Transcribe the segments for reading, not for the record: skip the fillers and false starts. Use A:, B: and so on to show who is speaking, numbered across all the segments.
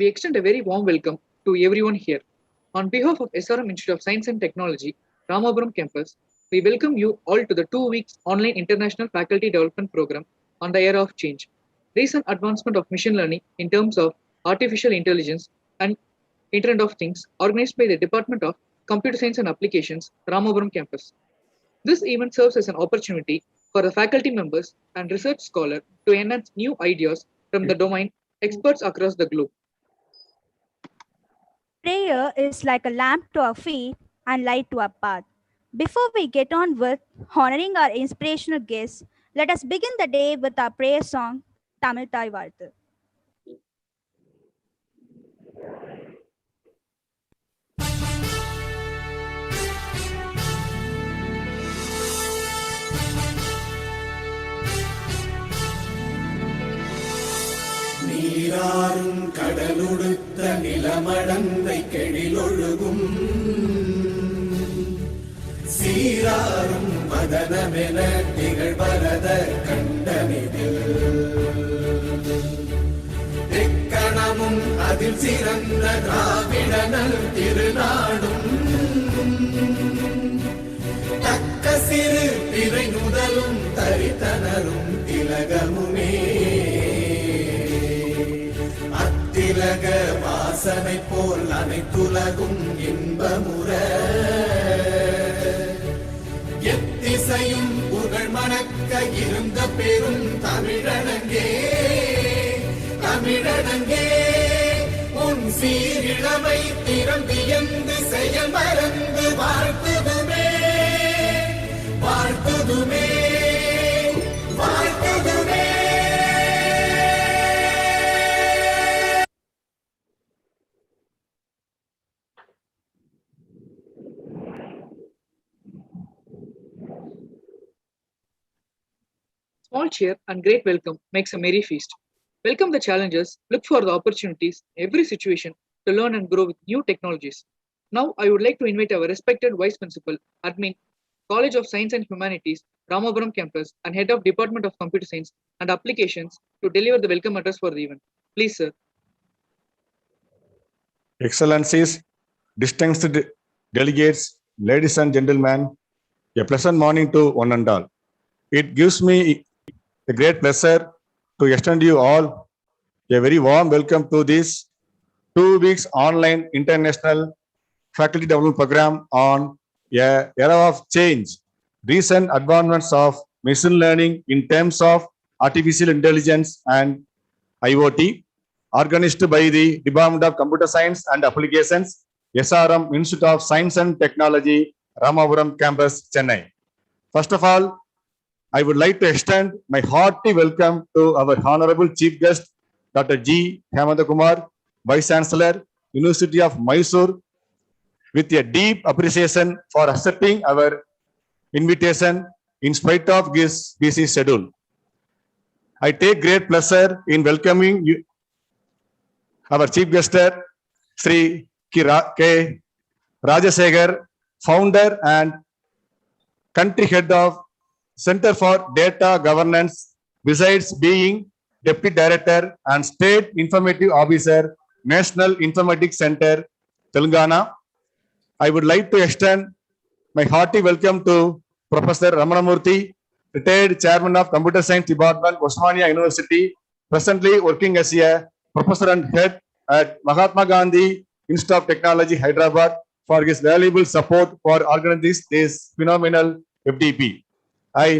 A: we extend a very warm welcome to everyone here. On behalf of SRM Institute of Science and Technology, Ramapuram campus, we welcome you all to the 2 weeks online international faculty development program on the era of change. Recent advancement of machine learning in terms of artificial intelligence and Internet of Things organized by the Department of Computer Science and Applications, Ramapuram campus. This event serves as an opportunity for the faculty members and research scholars to enhance new ideas from the domain experts across the globe.
B: Prayer is like a lamp to our feet and light to our path. Before we get on with honoring our inspirational guests, let us begin the day with our prayer song, Tamil Thai Varthu.
C: நீராறும் கடலுடுத்த நிலமடந்தை கெழிலொழுகும் சீராறும் மதனமென திகழ்வரத கண்டனிதில் தெக்கணமும் அதில் சிறந்த திராவிடனல் திருநாடும் தக்க சிறு திரை நுதலும் தரித்தனரும் திலகமுமே திலக வாசனை போல் அனைத்துலகும் இன்பமுற எத்திசையும் புகழ் மணக்க இருந்த பெரும் தமிழனங்கே தமிழனங்கே உன் சீரிழமை திறம் வியந்து செயல் மறந்து வாழ்த்துதுமே வாழ்த்துதுமே வாழ்த்துதுமே.
A: Small cheer and great welcome makes a merry feast. Welcome the challenges, look for the opportunities, every situation to learn and grow with new technologies. Now, I would like to invite our respected Vice Principal, Admin, College of Science and Humanities, Ramapuram campus, and Head of Department of Computer Science and Applications to deliver the welcome address for the event. Please, sir.
D: Excellencies, distinguished delegates, ladies and gentlemen, a pleasant morning to one and all. It gives me a great pleasure to extend you all a very warm welcome to this 2 weeks online international faculty development program on a era of change. Recent advancements of machine learning in terms of artificial intelligence and IoT, organized by the Department of Computer Science and Applications, SRM Institute of Science and Technology, Ramapuram campus, Chennai. First of all, I would like to extend my hearty welcome to our Honorable Chief Guest, Dr. G. Hemanta Kumar, Vice Chancellor, University of Mysore, with a deep appreciation for accepting our invitation in spite of his busy schedule. I take great pleasure in welcoming you, our Chief Guest, Sri K. Rajasekhar, Founder and Country Head of Center for Data Governance, besides being Deputy Director and State Informative Officer, National Informatics Center, Telangana. I would like to extend my hearty welcome to Professor Ramanamurthy, retired Chairman of Computer Science Department, Osmania University, presently working as a Professor and Head at Mahatma Gandhi Institute of Technology, Hyderabad, for his valuable support for organizing this phenomenal FDP. I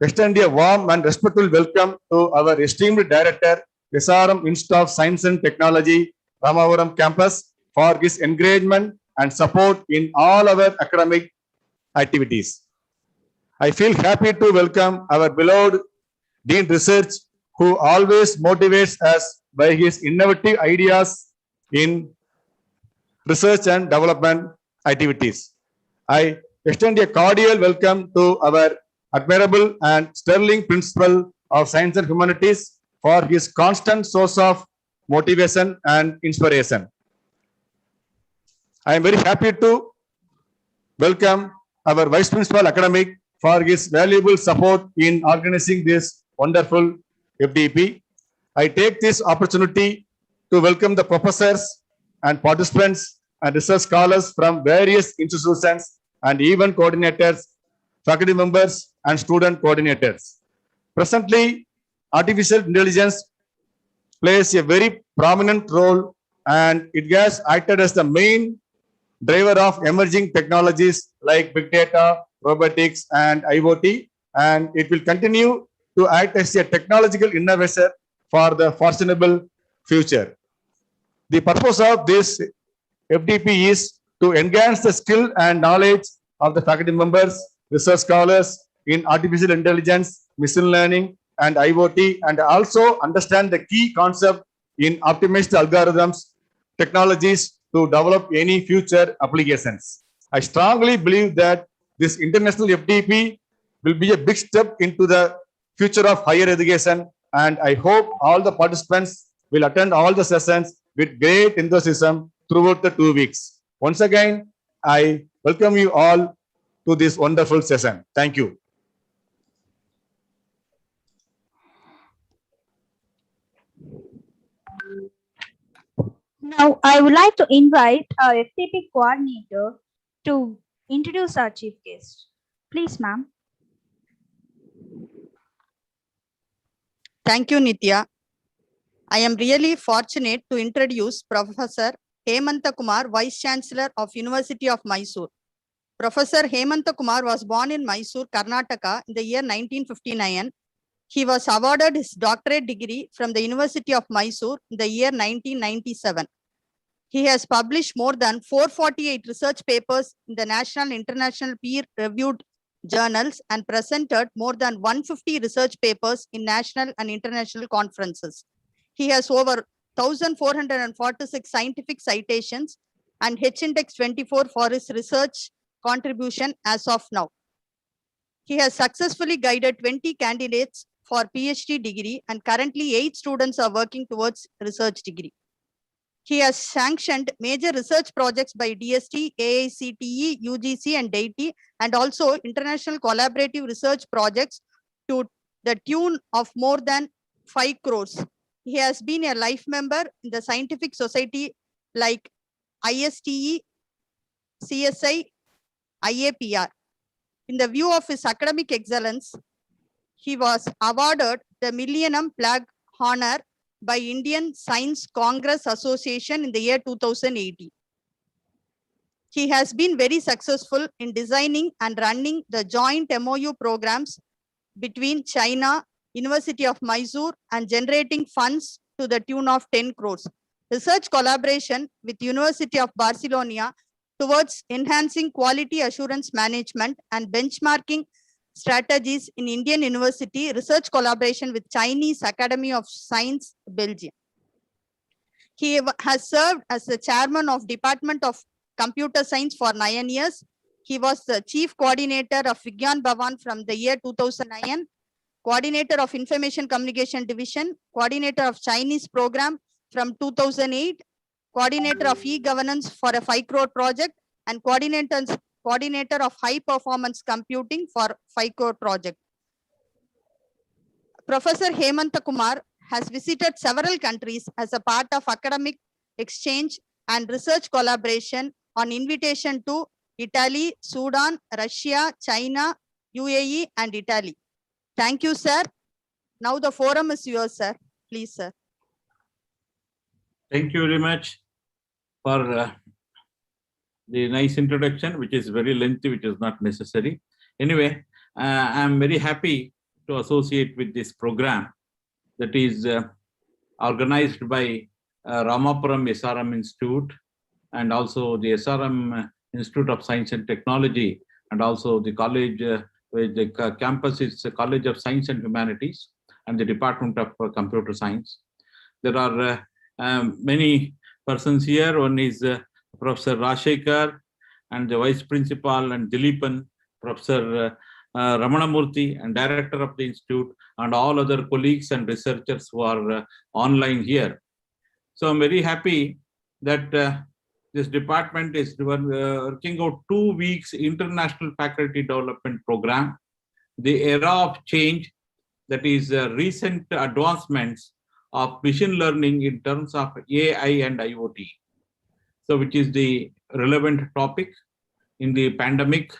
D: extend a warm and respectful welcome to our esteemed Director, SRM Institute of Science and Technology, Ramapuram campus, for his encouragement and support in all our academic activities. I feel happy to welcome our beloved Dean Research, who always motivates us by his innovative ideas in research and development activities. I extend a cordial welcome to our admirable and sterling Principal of Science and Humanities for his constant source of motivation and inspiration. I am very happy to welcome our Vice Principal Academic for his valuable support in organizing this wonderful FDP. I take this opportunity to welcome the professors and participants and research scholars from various institutions and event coordinators, faculty members, and student coordinators. Presently, artificial intelligence plays a very prominent role, and it has acted as the main driver of emerging technologies like big data, robotics, and IoT, and it will continue to act as a technological innovator for the foreseeable future. The purpose of this FDP is to enhance the skill and knowledge of the faculty members, research scholars in artificial intelligence, machine learning, and IoT, and also understand the key concept in optimized algorithms, technologies to develop any future applications. I strongly believe that this international FDP will be a big step into the future of higher education, and I hope all the participants will attend all the sessions with great enthusiasm throughout the 2 weeks. Once again, I welcome you all to this wonderful session. Thank you.
B: Now, I would like to invite our FTP coordinator to introduce our chief guest. Please, ma'am.
E: Thank you, Nitya. I am really fortunate to introduce Professor Hemanta Kumar, Vice Chancellor of University of Mysore. Professor Hemanta Kumar was born in Mysore, Karnataka in the year 1959. He was awarded his doctorate degree from the University of Mysore in the year 1997. He has published more than 448 research papers in the national and international peer-reviewed journals and presented more than 150 research papers in national and international conferences. He has over 1,446 scientific citations and H-Index 24 for his research contribution as of now. He has successfully guided 20 candidates for PhD degree, and currently 8 students are working towards research degree. He has sanctioned major research projects by DST, AICTE, UGC, and DEPT, and also international collaborative research projects to the tune of more than 5 crores. He has been a life member in the scientific society like ISTE, CSI, IAPR. In the view of his academic excellence, he was awarded the Millennium Plaque Honor by Indian Science Congress Association in the year 2018. He has been very successful in designing and running the joint MOU programs between China, University of Mysore, and generating funds to the tune of 10 crores. Research collaboration with University of Barcelona towards enhancing quality assurance management and benchmarking strategies in Indian University, research collaboration with Chinese Academy of Science, Belgium. He has served as the chairman of Department of Computer Science for 9 years. He was the chief coordinator of Vigyan Bhavan from the year 2009, coordinator of Information Communication Division, coordinator of Chinese program from 2008, coordinator of e-governance for a 5 crore project, and coordinator of high performance computing for 5 crore project. Professor Hemanta Kumar has visited several countries as a part of academic exchange and research collaboration on invitation to Italy, Sudan, Russia, China, UAE, and Italy. Thank you, sir. Now the forum is yours, sir. Please, sir.
F: Thank you very much for the nice introduction, which is very lengthy, which is not necessary. Anyway, I'm very happy to associate with this program that is organized by Ramapuram SRM Institute and also the SRM Institute of Science and Technology, and also the college, the campus is the College of Science and Humanities and the Department of Computer Science. There are many persons here. One is Professor Rashekar and the Vice Principal, and Dileepan, Professor Ramanamurthy, and Director of the Institute, and all other colleagues and researchers who are online here. So I'm very happy that this department is working out 2 weeks international faculty development program. The era of change, that is recent advancements, of machine learning in terms of AI and IoT. So which is the relevant topic in the pandemic.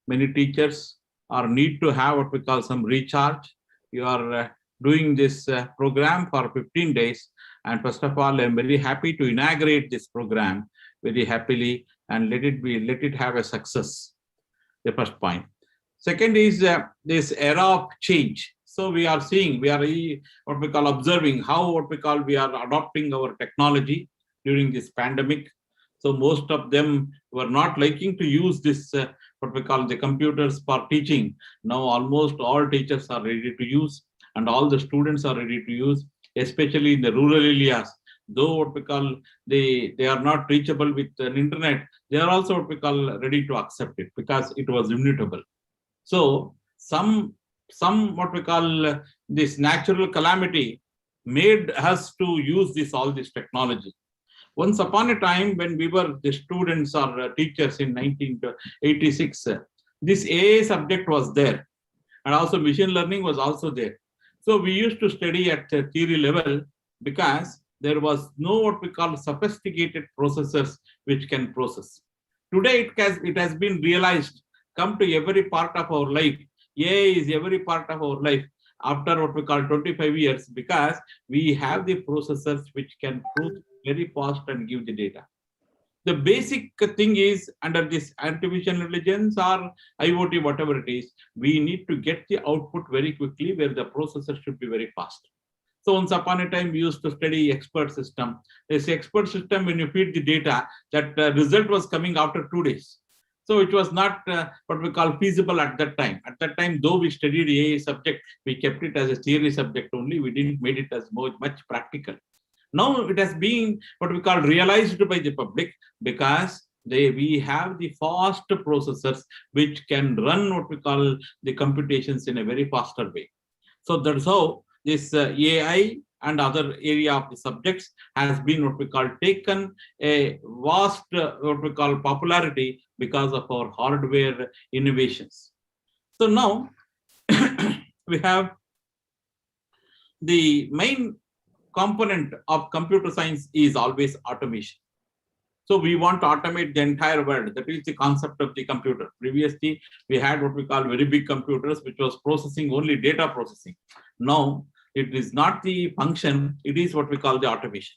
F: Many teachers are need to have what we call some recharge. You are doing this program for 15 days. And first of all, I'm very happy to inaugurate this program very happily and let it have a success. The first point. Second is this era of change. So we are seeing, we are what we call observing how what we call we are adopting our technology during this pandemic. So most of them were not liking to use this what we call the computers for teaching. Now almost all teachers are ready to use and all the students are ready to use, especially in the rural areas. Though what we call they are not reachable with an internet, they are also what we call ready to accept it because it was immutable. So some what we call this natural calamity made us to use all this technology. Once upon a time, when we were the students or teachers in 1986, this AA subject was there, and also machine learning was also there. So we used to study at the theory level because there was no what we call sophisticated processors which can process. Today it has been realized, come to every part of our life. AI is every part of our life after what we call 25 years because we have the processors which can process very fast and give the data. The basic thing is under this artificial intelligence or IoT, whatever it is, we need to get the output very quickly where the processor should be very fast. So once upon a time, we used to study expert system. This expert system, when you feed the data, that result was coming after 2 days. So it was not what we call feasible at that time. At that time, though we studied AI subject, we kept it as a theory subject only. We didn't make it as much practical. Now it has been what we call realized by the public because we have the fast processors which can run what we call the computations in a very faster way. So that's how this AI and other area of the subjects has been what we call taken a vast what we call popularity because of our hardware innovations. So now we have the main component of computer science is always automation. So we want to automate the entire world. That is the concept of the computer. Previously, we had what we call very big computers, which was processing only data processing. Now, it is not the function, it is what we call the automation.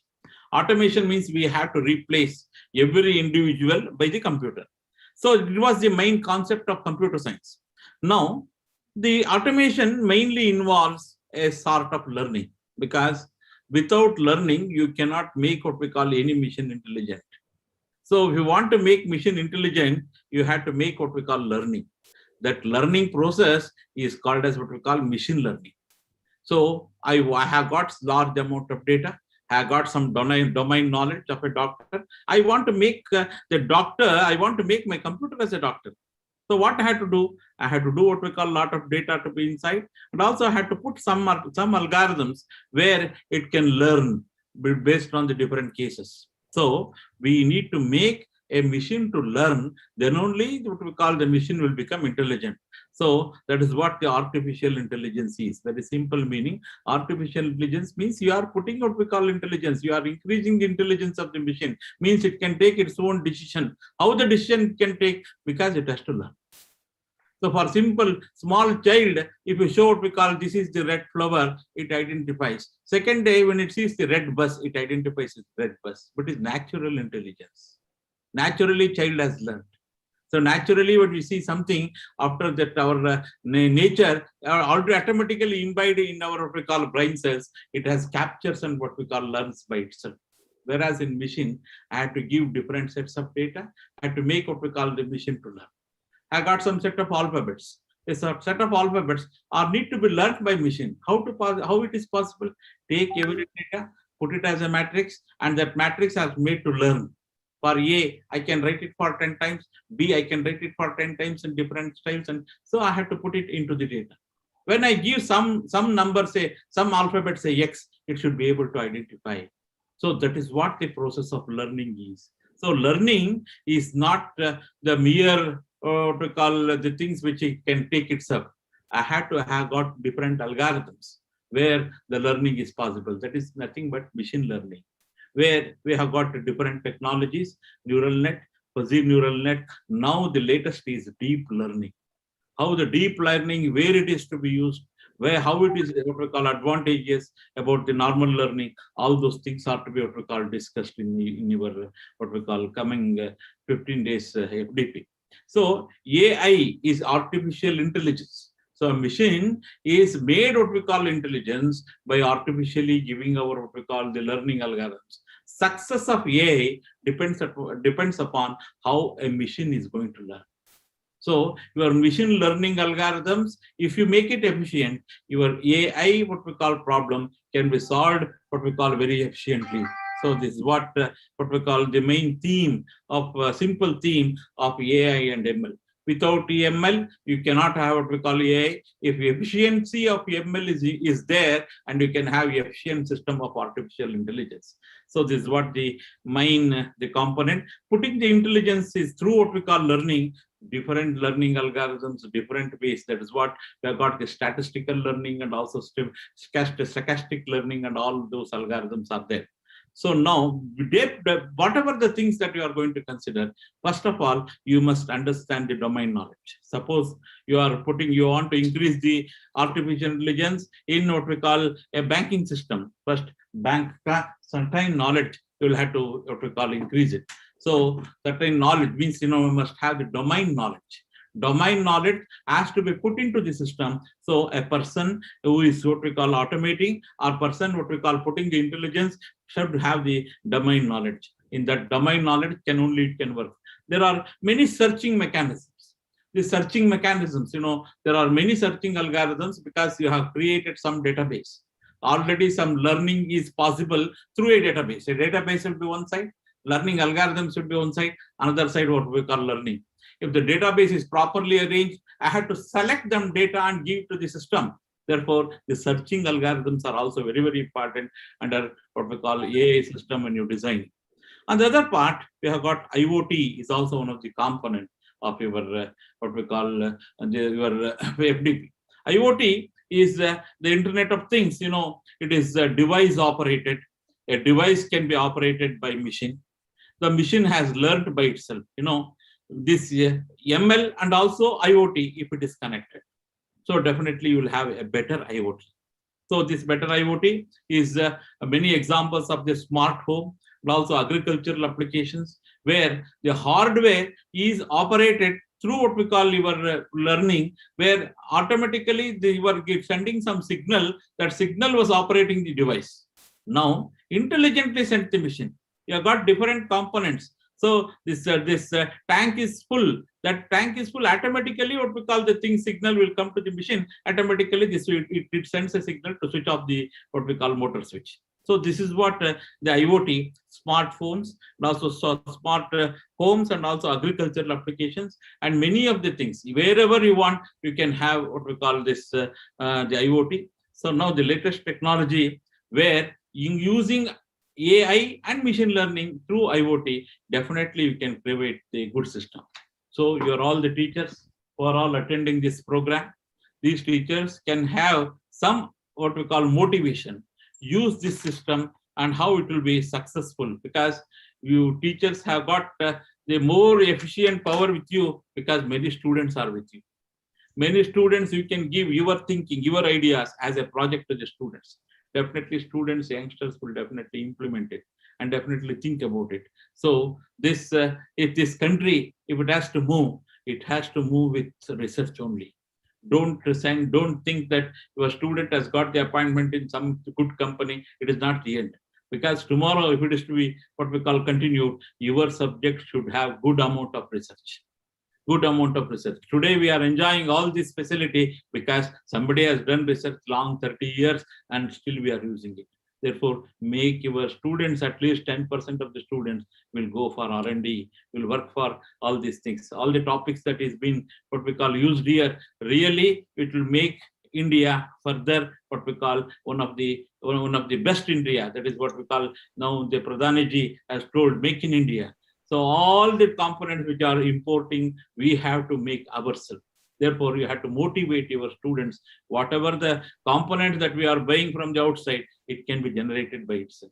F: Automation means we have to replace every individual by the computer. So it was the main concept of computer science. Now, the automation mainly involves a sort of learning because without learning, you cannot make what we call any machine intelligent. So if you want to make machine intelligent, you have to make what we call learning. That learning process is called as what we call machine learning. So I have got large amount of data. I got some domain knowledge of a doctor. I want to make the doctor, I want to make my computer as a doctor. So what I had to do? I had to do what we call a lot of data to be inside, and also I had to put some algorithms where it can learn based on the different cases. So we need to make a machine to learn, then only what we call the machine will become intelligent. So that is what the artificial intelligence is. Very simple meaning. Artificial intelligence means you are putting what we call intelligence. You are increasing the intelligence of the machine. Means it can take its own decision. How the decision it can take? Because it has to learn. So for simple small child, if you show what we call this is the red flower, it identifies. Second day when it sees the red bus, it identifies as red bus. But it's natural intelligence. Naturally, child has learned. So naturally, when we see something after that, our nature already automatically imbibed in our what we call brain cells, it has captures and what we call learns by itself. Whereas in machine, I had to give different sets of data. I had to make what we call the machine to learn. I got some set of alphabets. A set of alphabets are need to be learned by machine. How it is possible? Take every data, put it as a matrix, and that matrix has made to learn. For A, I can write it for 10 times. B, I can write it for 10 times in different styles. And so I have to put it into the data. When I give some number, say, some alphabet, say X, it should be able to identify. So that is what the process of learning is. So learning is not the mere, what we call the things which it can take itself. I had to have got different algorithms. where the learning is possible. That is nothing but machine learning, where we have got different technologies, neural net, fuzzy neural net. Now the latest is deep learning. How the deep learning, where it is to be used, where, how it is, what we call advantages about the normal learning, all those things are to be what we call discussed in your what we call coming 15 days FDP. So AI is artificial intelligence. So a machine is made what we call intelligence by artificially giving our what we call the learning algorithms. Success of AI depends upon how a machine is going to learn. So your machine learning algorithms, if you make it efficient, your AI, what we call problem, can be solved what we call very efficiently. So this is what we call the main theme of simple theme of AI and ML. Without ML, you cannot have what we call AI. If efficiency of ML is there, and you can have efficient system of artificial intelligence. So this is what the main the component. Putting the intelligence is through what we call learning, different learning algorithms, different ways. That is what we have got the statistical learning and also stochastic learning, and all those algorithms are there. So now, whatever the things that you are going to consider, first of all, you must understand the domain knowledge. Suppose you want to increase the artificial intelligence in what we call a banking system. First, bank certain knowledge you will have to what we call increase it. So certain knowledge means we must have the domain knowledge. Domain knowledge has to be put into the system. So a person who is what we call automating, or person what we call putting the intelligence, should have the domain knowledge. In that domain knowledge it can work. There are many searching mechanisms. The searching mechanisms, there are many searching algorithms because you have created some database. Already some learning is possible through a database. A database will be one side, learning algorithms should be one side, another side what we call learning. If the database is properly arranged, I have to select them data and give to the system. Therefore, the searching algorithms are also very, very important under what we call AI system when you design. On the other part, we have got IoT is also one of the components of your what we call your FDP. IoT is the Internet of Things. It is device operated. A device can be operated by machine. The machine has learned by itself. This ML and also IoT, if it is connected. So definitely you will have a better IoT. So this better IoT is many examples of the smart home, and also agricultural applications, where the hardware is operated through what we call your learning, where automatically you were sending some signal, that signal was operating the device. Now, intelligently sent the machine. You have got different components. So this tank is full. That tank is full. Automatically, what we call the thing signal will come to the machine. Automatically, it sends a signal to switch off the what we call motor switch. So this is what the IoT, smartphones, and also smart homes, and also agricultural applications, and many of the things. Wherever you want, you can have what we call this the IoT. So now the latest technology, where using AI and machine learning through IoT, definitely you can create a good system. So you're all the teachers who are all attending this program. These teachers can have some what we call motivation, use this system, and how it will be successful, because you teachers have got the more efficient power with you, because many students are with you. Many students, you can give your thinking, your ideas as a project to the students. Definitely students, youngsters will definitely implement it and definitely think about it. So this, if this country, if it has to move with research only. Don't think that your student has got the appointment in some good company. It is not the end. Because tomorrow, if it is to be what we call continued, your subject should have good amount of research. Good amount of research. Today we are enjoying all this facility because somebody has done research long 30 years and still we are using it. Therefore, make your students, at least 10% of the students will go for R&D, will work for all these things. All the topics that is being what we call used here, really it will make India further what we call one of the best India. That is what we call now the Pradhani ji has told, make in India. So all the components which are importing, we have to make ourselves. Therefore, you have to motivate your students. Whatever the component that we are buying from the outside, it can be generated by itself.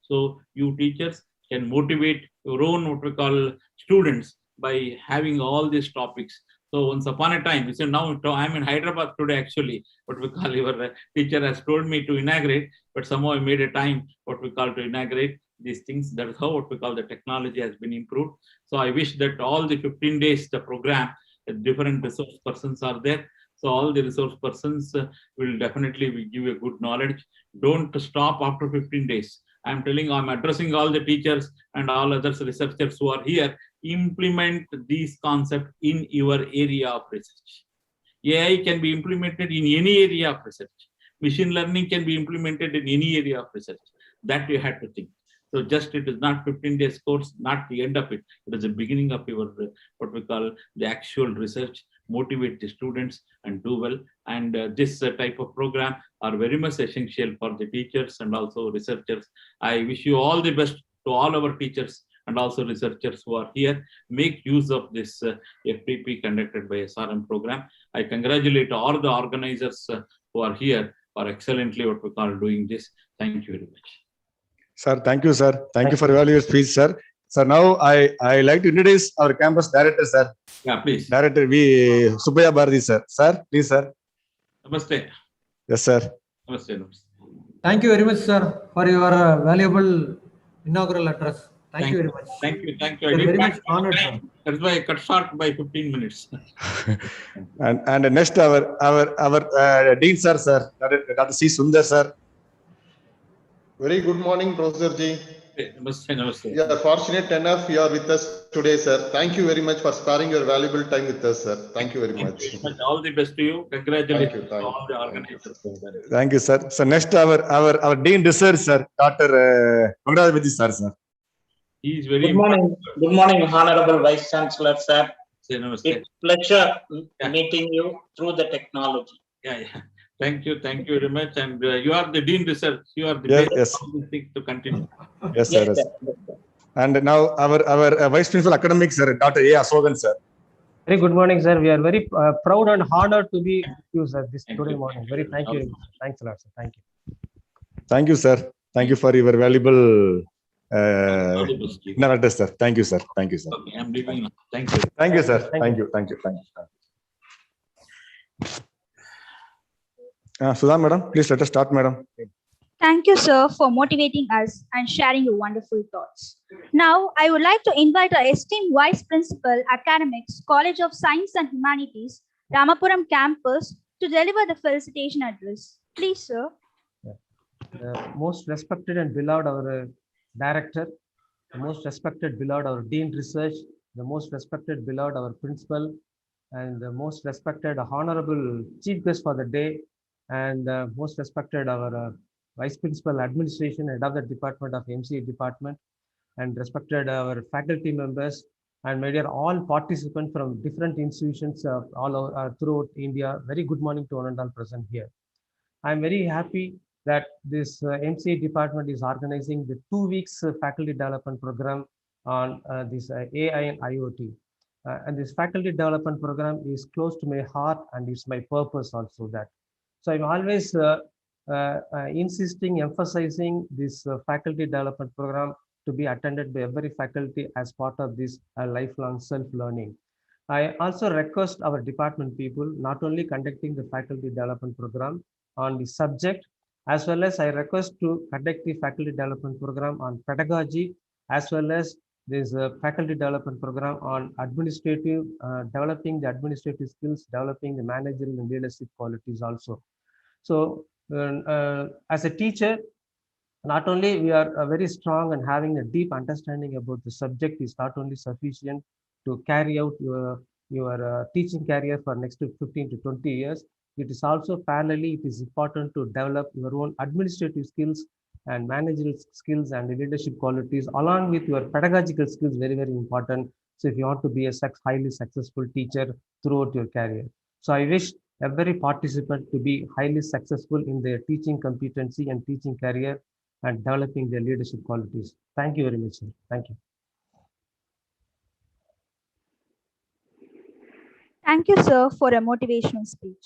F: So you teachers can motivate your own what we call students by having all these topics. So once upon a time, now I'm in Hyderabad today actually, what we call your teacher has told me to inaugurate, but somehow I made a time what we call to inaugurate these things. That is how what we call the technology has been improved. So I wish that all the 15 days, the program, different resource persons are there. So all the resource persons will definitely give you a good knowledge. Don't stop after 15 days. I'm telling, I'm addressing all the teachers and all other researchers who are here. Implement these concepts in your area of research. AI can be implemented in any area of research. Machine learning can be implemented in any area of research. That you have to think. So just it is not 15 days course, not the end of it. It is the beginning of your what we call the actual research. Motivate the students and do well. And this type of program are very much essential for the teachers and also researchers. I wish you all the best to all our teachers and also researchers who are here. Make use of this FDP conducted by SRM program. I congratulate all the organizers who are here for excellently what we call doing this. Thank you very much.
D: Sir, thank you, sir. Thank you for your speech, sir. Sir, now I like to introduce our campus director, sir.
F: Yeah, please.
D: Director V. Subbiya Bharati, sir. Sir, please, sir.
F: Namaste.
D: Yes, sir.
F: Namaste. Namaste.
G: Thank you very much, sir, for your valuable inaugural address. Thank you very much.
F: Thank you. Thank you.
G: We are very much honored, sir.
F: That's why I cut short by 15 minutes.
D: And next our Dean, sir, Dr. C. Sundar, sir.
H: Very good morning, Professor Ji.
F: Namaste. Namaste.
H: You are fortunate enough you are with us today, sir. Thank you very much for sparing your valuable time with us, sir. Thank you very much.
F: All the best to you. Congratulations
H: Thank you,
F: to all the organizers.
D: Thank you, sir. So next our Dean Research, sir, Dr. Mangalavati, sir.
F: He is very
I: Good morning. Good morning, Honorable Vice Chancellor, sir.
F: Namaste.
I: It's pleasure meeting you through the technology.
F: Yeah. Thank you very much. And you are the Dean Research. You are the
D: Yes.
F: of this thing to continue.
D: Yes, sir.
I: Yes,
D: Yes.
I: sir.
D: And now our Vice Principal Academics, sir, Dr. A. Ashokan, sir.
G: Very good morning, sir. We are very proud and honored to be with you, sir, this
F: Thank
G: today
F: you.
G: morning. Very thank you. Thanks a lot, sir. Thank you.
D: Thank you, sir. Thank you for your valuable
F: All the best to you.
D: narrative, sir. Thank you, sir. Thank you, sir.
F: Okay, I'm leaving now. Thank you.
D: Thank you, sir.
G: Thank
D: Thank you. Sudha, madam, please let us start, madam.
B: Thank you, sir, for motivating us and sharing your wonderful thoughts. Now, I would like to invite our esteemed Vice Principal, Academics, College of Science and Humanities, Ramapuram campus, to deliver the felicitation address. Please, sir.
G: The most respected and beloved our director, the most respected beloved our Dean Research, the most respected beloved our principal, and the most respected honorable chief guest for the day, and most respected our Vice Principal Administration, head of the department of MCA department, and respected our faculty members, and my dear all participants from different institutions all over, throughout India. Very good morning to one and all present here. I'm very happy that this MCA department is organizing the 2 weeks faculty development program on this AI and IoT. And this faculty development program is close to my heart, and it's my purpose also that. So I'm always insisting, emphasizing this faculty development program to be attended by every faculty as part of this lifelong self-learning. I also request our department people not only conducting the faculty development program on the subject, as well as I request to conduct the faculty development program on pedagogy, as well as this faculty development program on administrative, developing the administrative skills, developing the managerial and leadership qualities also. So as a teacher, not only we are very strong and having a deep understanding about the subject is not only sufficient to carry out your teaching career for next 15 to 20 years, it is also parallelly, it is important to develop your own administrative skills and managerial skills and leadership qualities along with your pedagogical skills, very, very important. So if you want to be a highly successful teacher throughout your career. So I wish every participant to be highly successful in their teaching competency and teaching career and developing their leadership qualities. Thank you very much, sir. Thank you.
B: Thank you, sir, for a motivational speech.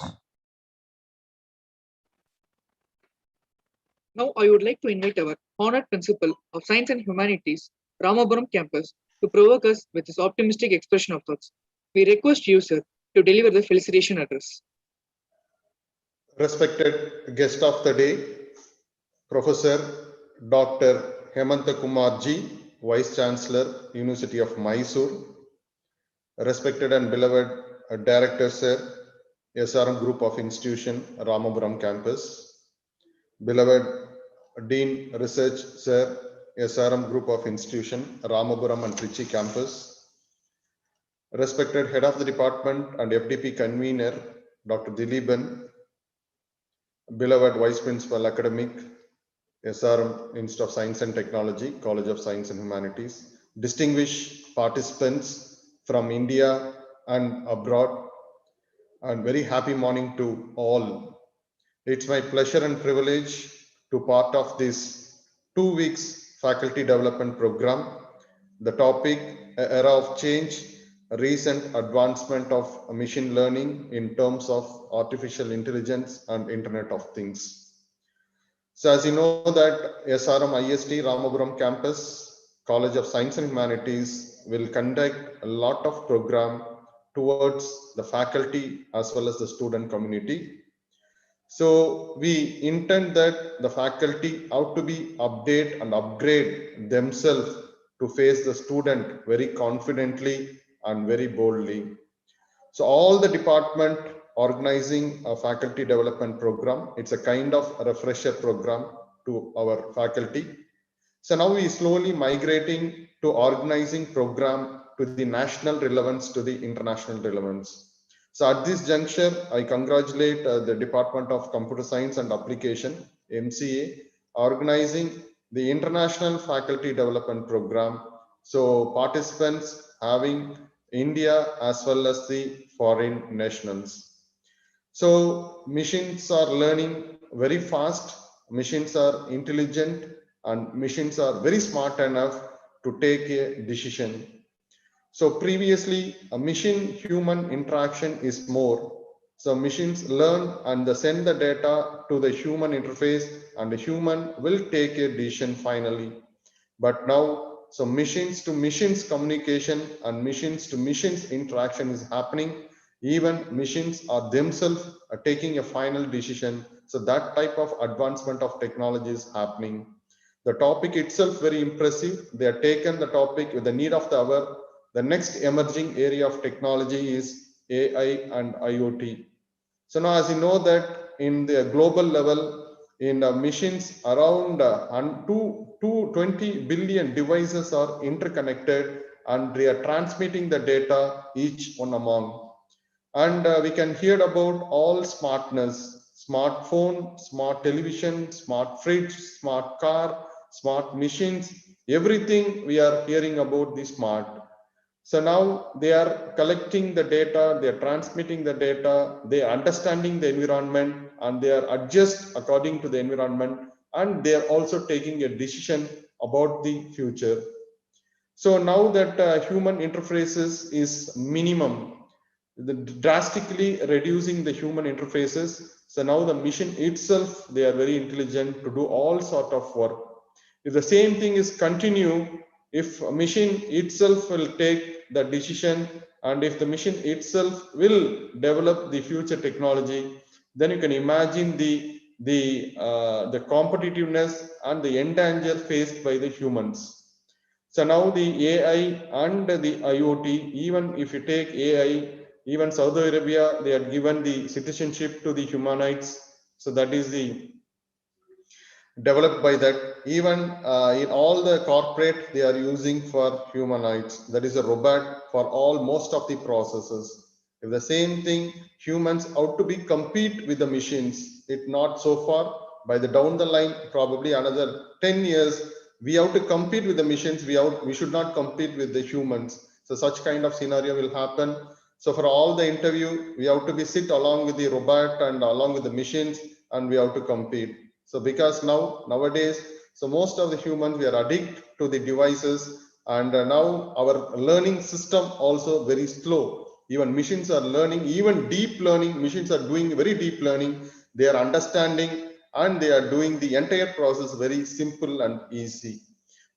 A: Now I would like to invite our honored principal of Science and Humanities, Ramapuram campus, to provoke us with his optimistic expression of thoughts. We request you, sir, to deliver the felicitation address.
H: Respected guest of the day, Professor Dr. Hemanta Kumar Ji, Vice Chancellor, University of Mysore. Respected and beloved Director Sir, SRM Group of Institution, Ramapuram campus. Beloved Dean Research Sir, SRM Group of Institution, Ramapuram and Trichy campus. Respected Head of the Department and FDP Convener, Dr. Dileepan. Beloved Vice Principal Academic, SRM Institute of Science and Technology, College of Science and Humanities. Distinguished participants from India and abroad, and very happy morning to all. It's my pleasure and privilege to part of this 2 weeks faculty development program. The topic, era of change, recent advancement of machine learning in terms of artificial intelligence and Internet of Things. So as you know that SRM IST Ramapuram campus, College of Science and Humanities will conduct a lot of program towards the faculty as well as the student community. So we intend that the faculty ought to be update and upgrade themselves to face the student very confidently and very boldly. So all the department organizing a faculty development program, it's a kind of a refresher program to our faculty. So now we slowly migrating to organizing program to the national relevance to the international relevance. So at this juncture, I congratulate the Department of Computer Science and Application, MCA, organizing the International Faculty Development Program. So participants having India as well as the foreign nationals. So machines are learning very fast, machines are intelligent, and machines are very smart enough to take a decision. So previously, a machine-human interaction is more. So machines learn and they send the data to the human interface, and the human will take a decision finally. But now, so machines to machines communication and machines to machines interaction is happening. Even machines are themselves taking a final decision. So that type of advancement of technology is happening. The topic itself very impressive. They have taken the topic with the need of the hour. The next emerging area of technology is AI and IoT. So now, as you know that in the global level, in machines around 220 billion devices are interconnected, and they are transmitting the data each one among. And we can hear about all smartness: smartphone, smart television, smart fridge, smart car, smart machines, everything we are hearing about the smart. So now they are collecting the data, they are transmitting the data, they are understanding the environment, and they are adjust according to the environment, and they are also taking a decision about the future. So now that human interfaces is minimum, drastically reducing the human interfaces. So now the machine itself, they are very intelligent to do all sort of work. If the same thing is continue, if a machine itself will take the decision, and if the machine itself will develop the future technology, then you can imagine the competitiveness and the endanger faced by the humans. So now the AI and the IoT, even if you take AI, even Saudi Arabia, they had given the citizenship to the humanoids. So that is the developed by that. Even in all the corporate, they are using for humanoids. That is a robot for all most of the processes. If the same thing, humans out to be compete with the machines, it not so far. By the down the line, probably another 10 years, we have to compete with the machines. We should not compete with the humans. So such kind of scenario will happen. So for all the interview, we have to be sit along with the robot and along with the machines, and we have to compete. So because nowadays, so most of the humans, we are addicted to the devices, and now our learning system also very slow. Even machines are learning, even deep learning, machines are doing very deep learning. They are understanding and they are doing the entire process very simple and easy.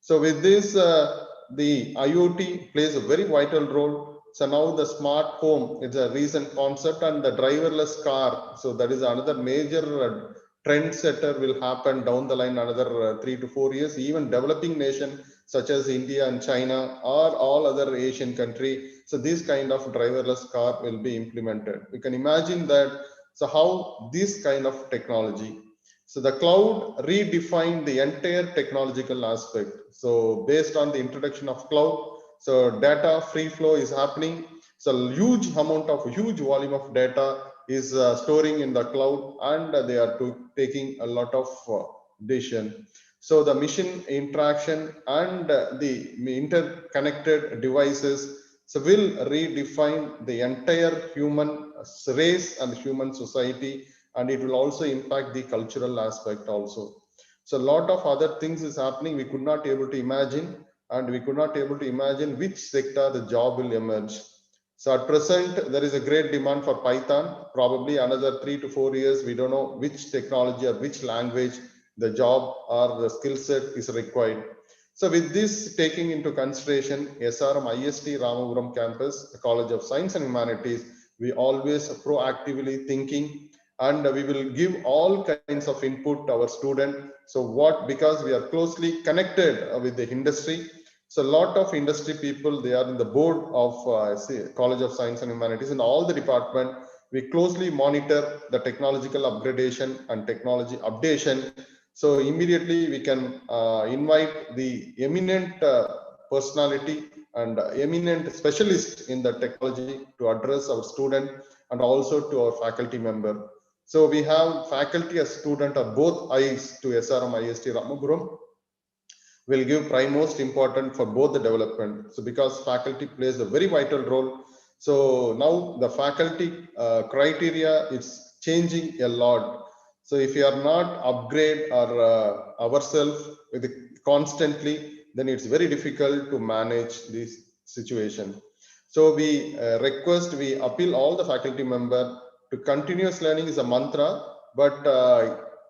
H: So with this, the IoT plays a very vital role. So now the smart home is a recent concept, and the driverless car. So that is another major trend setter will happen down the line, another 3 to 4 years. Even developing nation such as India and China or all other Asian country. So this kind of driverless car will be implemented. You can imagine that. So how this kind of technology. So the cloud redefined the entire technological aspect. So based on the introduction of cloud, so data free flow is happening. So huge volume of data is storing in the cloud, and they are taking a lot of decision. So the machine interaction and the interconnected devices will redefine the entire human race and human society, and it will also impact the cultural aspect also. So a lot of other things is happening we could not able to imagine, and we could not able to imagine which sector the job will emerge. So at present, there is a great demand for Python. Probably another 3 to 4 years, we don't know which technology or which language the job or the skill set is required. So with this taking into consideration, SRM IST Ramapuram campus, the College of Science and Humanities, we always proactively thinking, and we will give all kinds of input to our student. So because we are closely connected with the industry, so a lot of industry people, they are in the board of College of Science and Humanities, and all the department, we closely monitor the technological upgradation and technology updation. So immediately we can invite the eminent personality and eminent specialist in the technology to address our student and also to our faculty member. So we have faculty as student of both eyes to SRM IST Ramapuram will give prime most important for both the development. So because faculty plays a very vital role. So now the faculty criteria is changing a lot. So if you are not upgrade our ourselves with constantly, then it's very difficult to manage this situation. So we we appeal all the faculty member to continuous learning is a mantra, but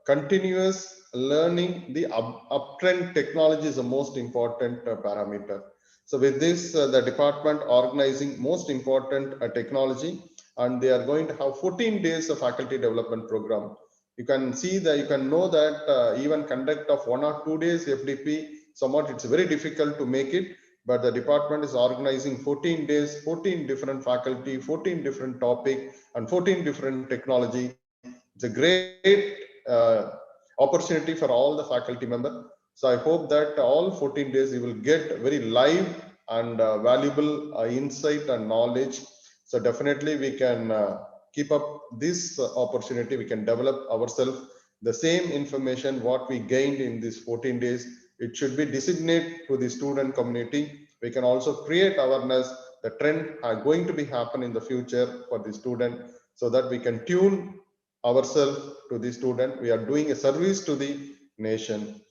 H: continuous learning, the uptrend technology is the most important parameter. So with this, the department organizing most important technology, and they are going to have 14 days of faculty development program. You can see that, you can know that even conduct of 1 or 2 days FDP, somewhat it's very difficult to make it, but the department is organizing 14 days, 14 different faculty, 14 different topic, and 14 different technology. It's a great opportunity for all the faculty members. So I hope that all 14 days you will get very live and valuable insight and knowledge. So definitely we can keep up this opportunity. We can develop ourselves. The same information what we gained in these 14 days, it should be disseminated to the student community. We can also create awareness. The trend are going to be happen in the future for the student, so that we can tune ourselves to the student. We are doing a service to the nation.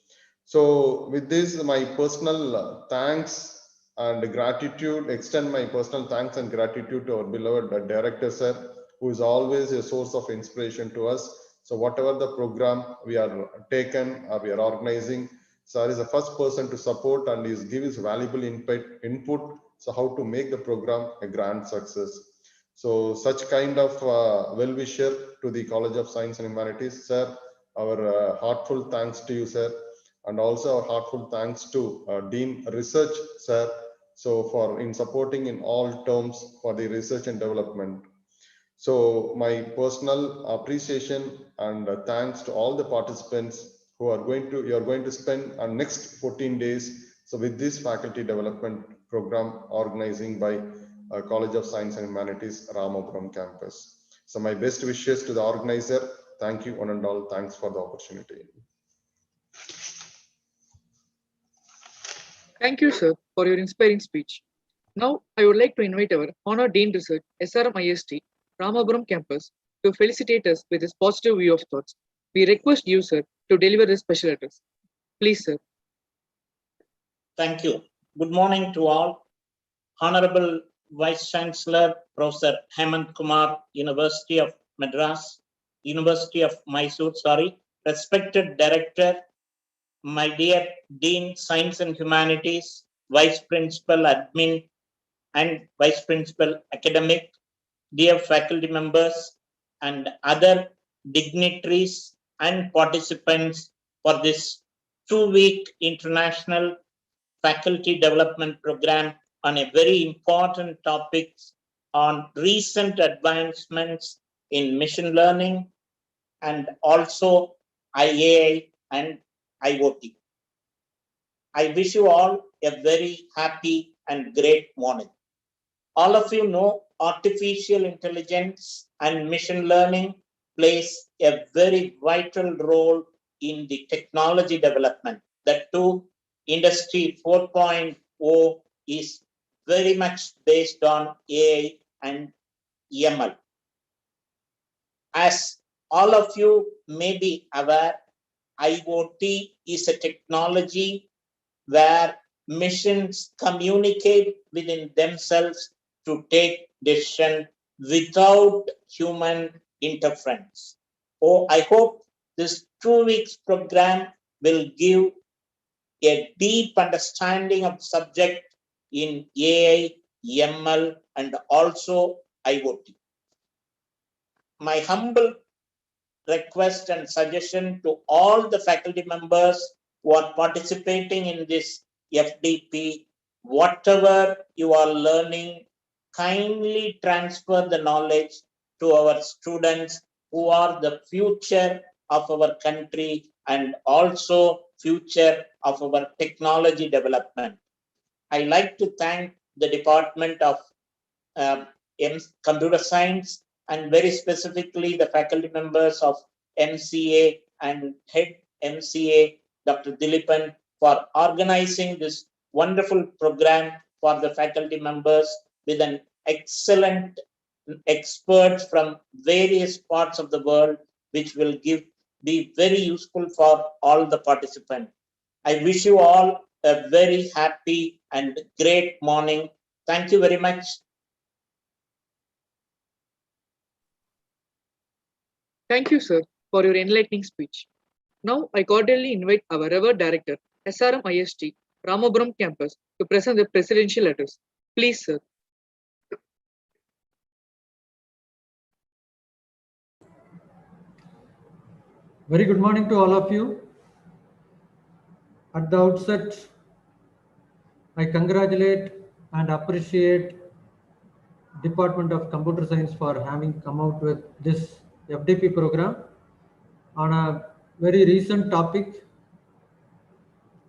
H: So with this, my personal thanks and gratitude, extend my personal thanks and gratitude to our beloved director sir, who is always a source of inspiration to us. So whatever the program we are taken or we are organizing, sir is the first person to support and is give his valuable input. So how to make the program a grand success. So such kind of well-wisher to the College of Science and Humanities, sir, our heartfelt thanks to you, sir, and also our heartfelt thanks to Dean Research, sir, so for in supporting in all terms for the research and development. So my personal appreciation and thanks to all the participants who are going to spend our next 14 days. So with this faculty development program organizing by College of Science and Humanities, Ramapuram campus. So my best wishes to the organizer. Thank you one and all. Thanks for the opportunity.
A: Thank you, sir, for your inspiring speech. Now, I would like to invite our Honored Dean Research, SRM IST, Ramapuram campus, to felicitate us with his positive view of thoughts. We request you, sir, to deliver this special address. Please, sir.
I: Thank you. Good morning to all. Honorable Vice Chancellor, Professor Hemant Kumar, University of Madras, University of Mysore, respected Director, my dear Dean, Science and Humanities, Vice Principal, Admin, and Vice Principal, Academic, dear faculty members, and other dignitaries and participants for this 2-week international faculty development program on a very important topic on recent advancements in machine learning and also IAI and IoT. I wish you all a very happy and great morning. All of you know artificial intelligence and machine learning plays a very vital role in the technology development. The two Industry 4.0 is very much based on AI and ML. As all of you may be aware, IoT is a technology where machines communicate within themselves to take decision without human interference. Oh, I hope this 2 weeks program will give a deep understanding of the subject in AI, ML, and also IoT. My humble request and suggestion to all the faculty members who are participating in this FDP, whatever you are learning, kindly transfer the knowledge to our students who are the future of our country and also future of our technology development. I like to thank the Department of Computer Science and very specifically the faculty members of MCA and head MCA, Dr. Dilipan, for organizing this wonderful program for the faculty members with an excellent experts from various parts of the world, which will be very useful for all the participants. I wish you all a very happy and great morning. Thank you very much.
A: Thank you, sir, for your enlightening speech. Now, I cordially invite our revered director, SRM IST, Ramapuram campus, to present the presidential address. Please, sir.
J: Very good morning to all of you. At the outset, I congratulate and appreciate Department of Computer Science for having come out with this FDP program on a very recent topic.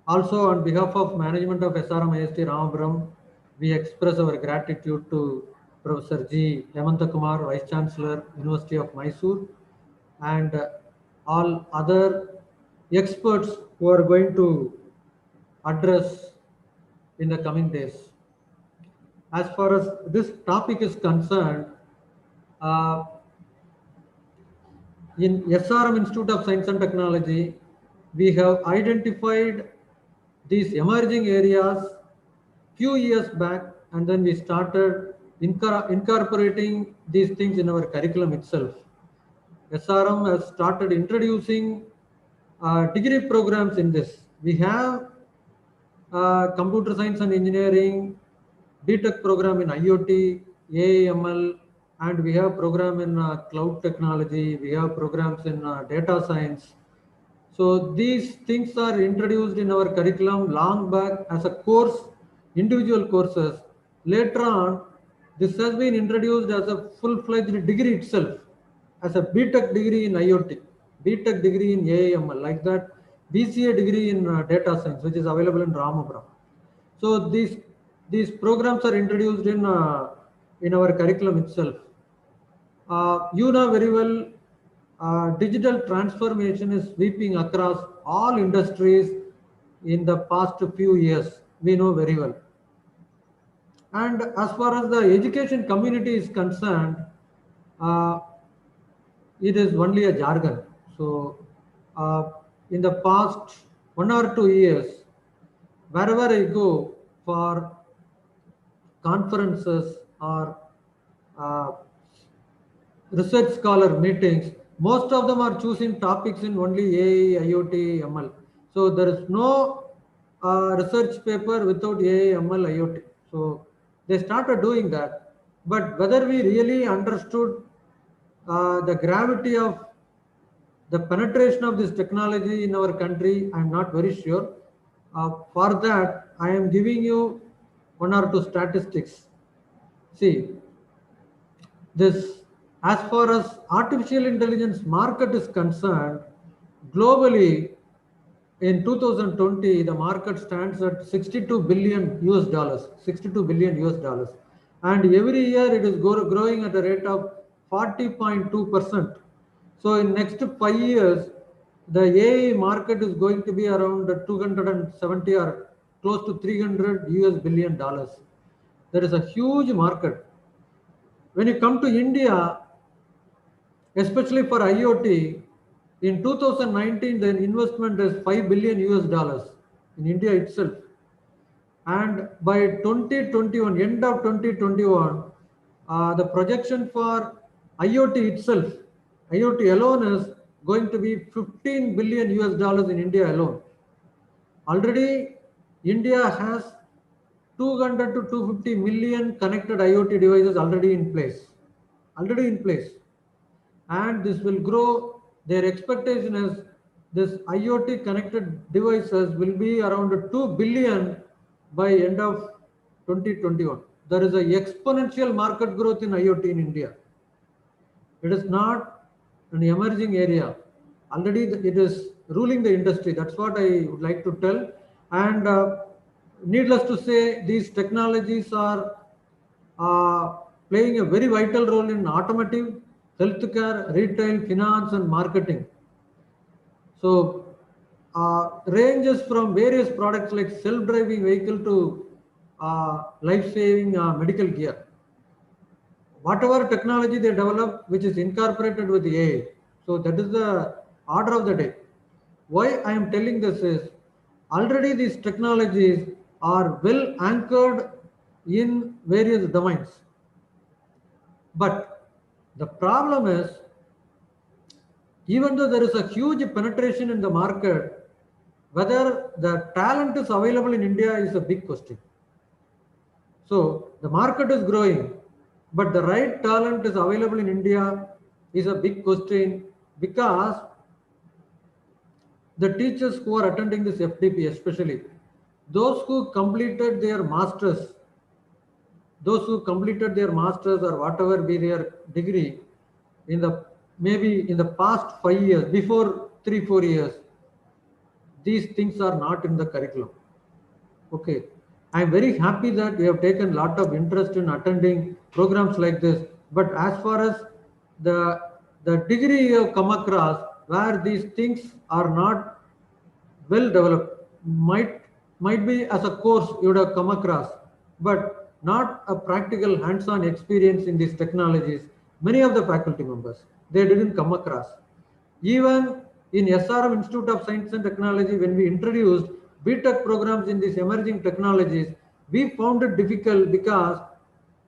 J: Also, on behalf of management of SRM IST Ramapuram, we express our gratitude to Professor G. Hemanta Kumar, Vice Chancellor, University of Mysore, and all other experts who are going to address in the coming days. As far as this topic is concerned, in SRM Institute of Science and Technology, we have identified these emerging areas few years back, and then we started incorporating these things in our curriculum itself. SRM has started introducing degree programs in this. We have computer science and engineering, BTech program in IoT, AML, and we have program in cloud technology. We have programs in data science. So these things are introduced in our curriculum long back as a course, individual courses. Later on, this has been introduced as a full-fledged degree itself, as a BTech degree in IoT, BTech degree in AML, like that, BCA degree in data science, which is available in Ramapuram. So these programs are introduced in our curriculum itself. You know very well, digital transformation is sweeping across all industries in the past few years. We know very well. And as far as the education community is concerned, it is only a jargon. So in the past 1 or 2 years, wherever I go for conferences or uh, research scholar meetings, most of them are choosing topics in only AI, IoT, ML. So there is no research paper without AI, ML, IoT. So they started doing that. But whether we really understood the gravity of the penetration of this technology in our country, I'm not very sure. For that, I am giving you one or two statistics. See, this, as far as artificial intelligence market is concerned, globally in 2020, the market stands at 62 billion US dollars, 62 billion US dollars. And every year it is growing at a rate of 40.2%. So in next 5 years, the AI market is going to be around 270 or close to 300 US billion dollars. There is a huge market. When you come to India, especially for IoT, in 2019, the investment is 5 billion US dollars in India itself. And by 2021, end of 2021, the projection for IoT itself, IoT alone is going to be 15 billion US dollars in India alone. Already, India has 200 to 250 million connected IoT devices already in place. Already in place. And this will grow. Their expectation is this IoT connected devices will be around 2 billion by end of 2021. There is an exponential market growth in IoT in India. It is not an emerging area. Already it is ruling the industry. That's what I would like to tell. And needless to say, these technologies are playing a very vital role in automotive, healthcare, retail, finance, and marketing. So, ranges from various products like self-driving vehicle to life-saving medical gear. Whatever technology they develop, which is incorporated with AI. So that is the order of the day. Why I am telling this is, already these technologies are well anchored in various domains. But the problem is, even though there is a huge penetration in the market, whether the talent is available in India is a big question. So the market is growing, but the right talent is available in India is a big question, because the teachers who are attending this FDP, especially those who completed their masters, or whatever be their degree in the maybe in the past 5 years, before 3-4 years, these things are not in the curriculum. Okay, I am very happy that we have taken a lot of interest in attending programs like this. But as far as the degree you have come across where these things are not well developed, might be as a course you would have come across, but not a practical hands-on experience in these technologies. Many of the faculty members, they didn't come across. Even in SRM Institute of Science and Technology, when we introduced BTech programs in these emerging technologies, we found it difficult because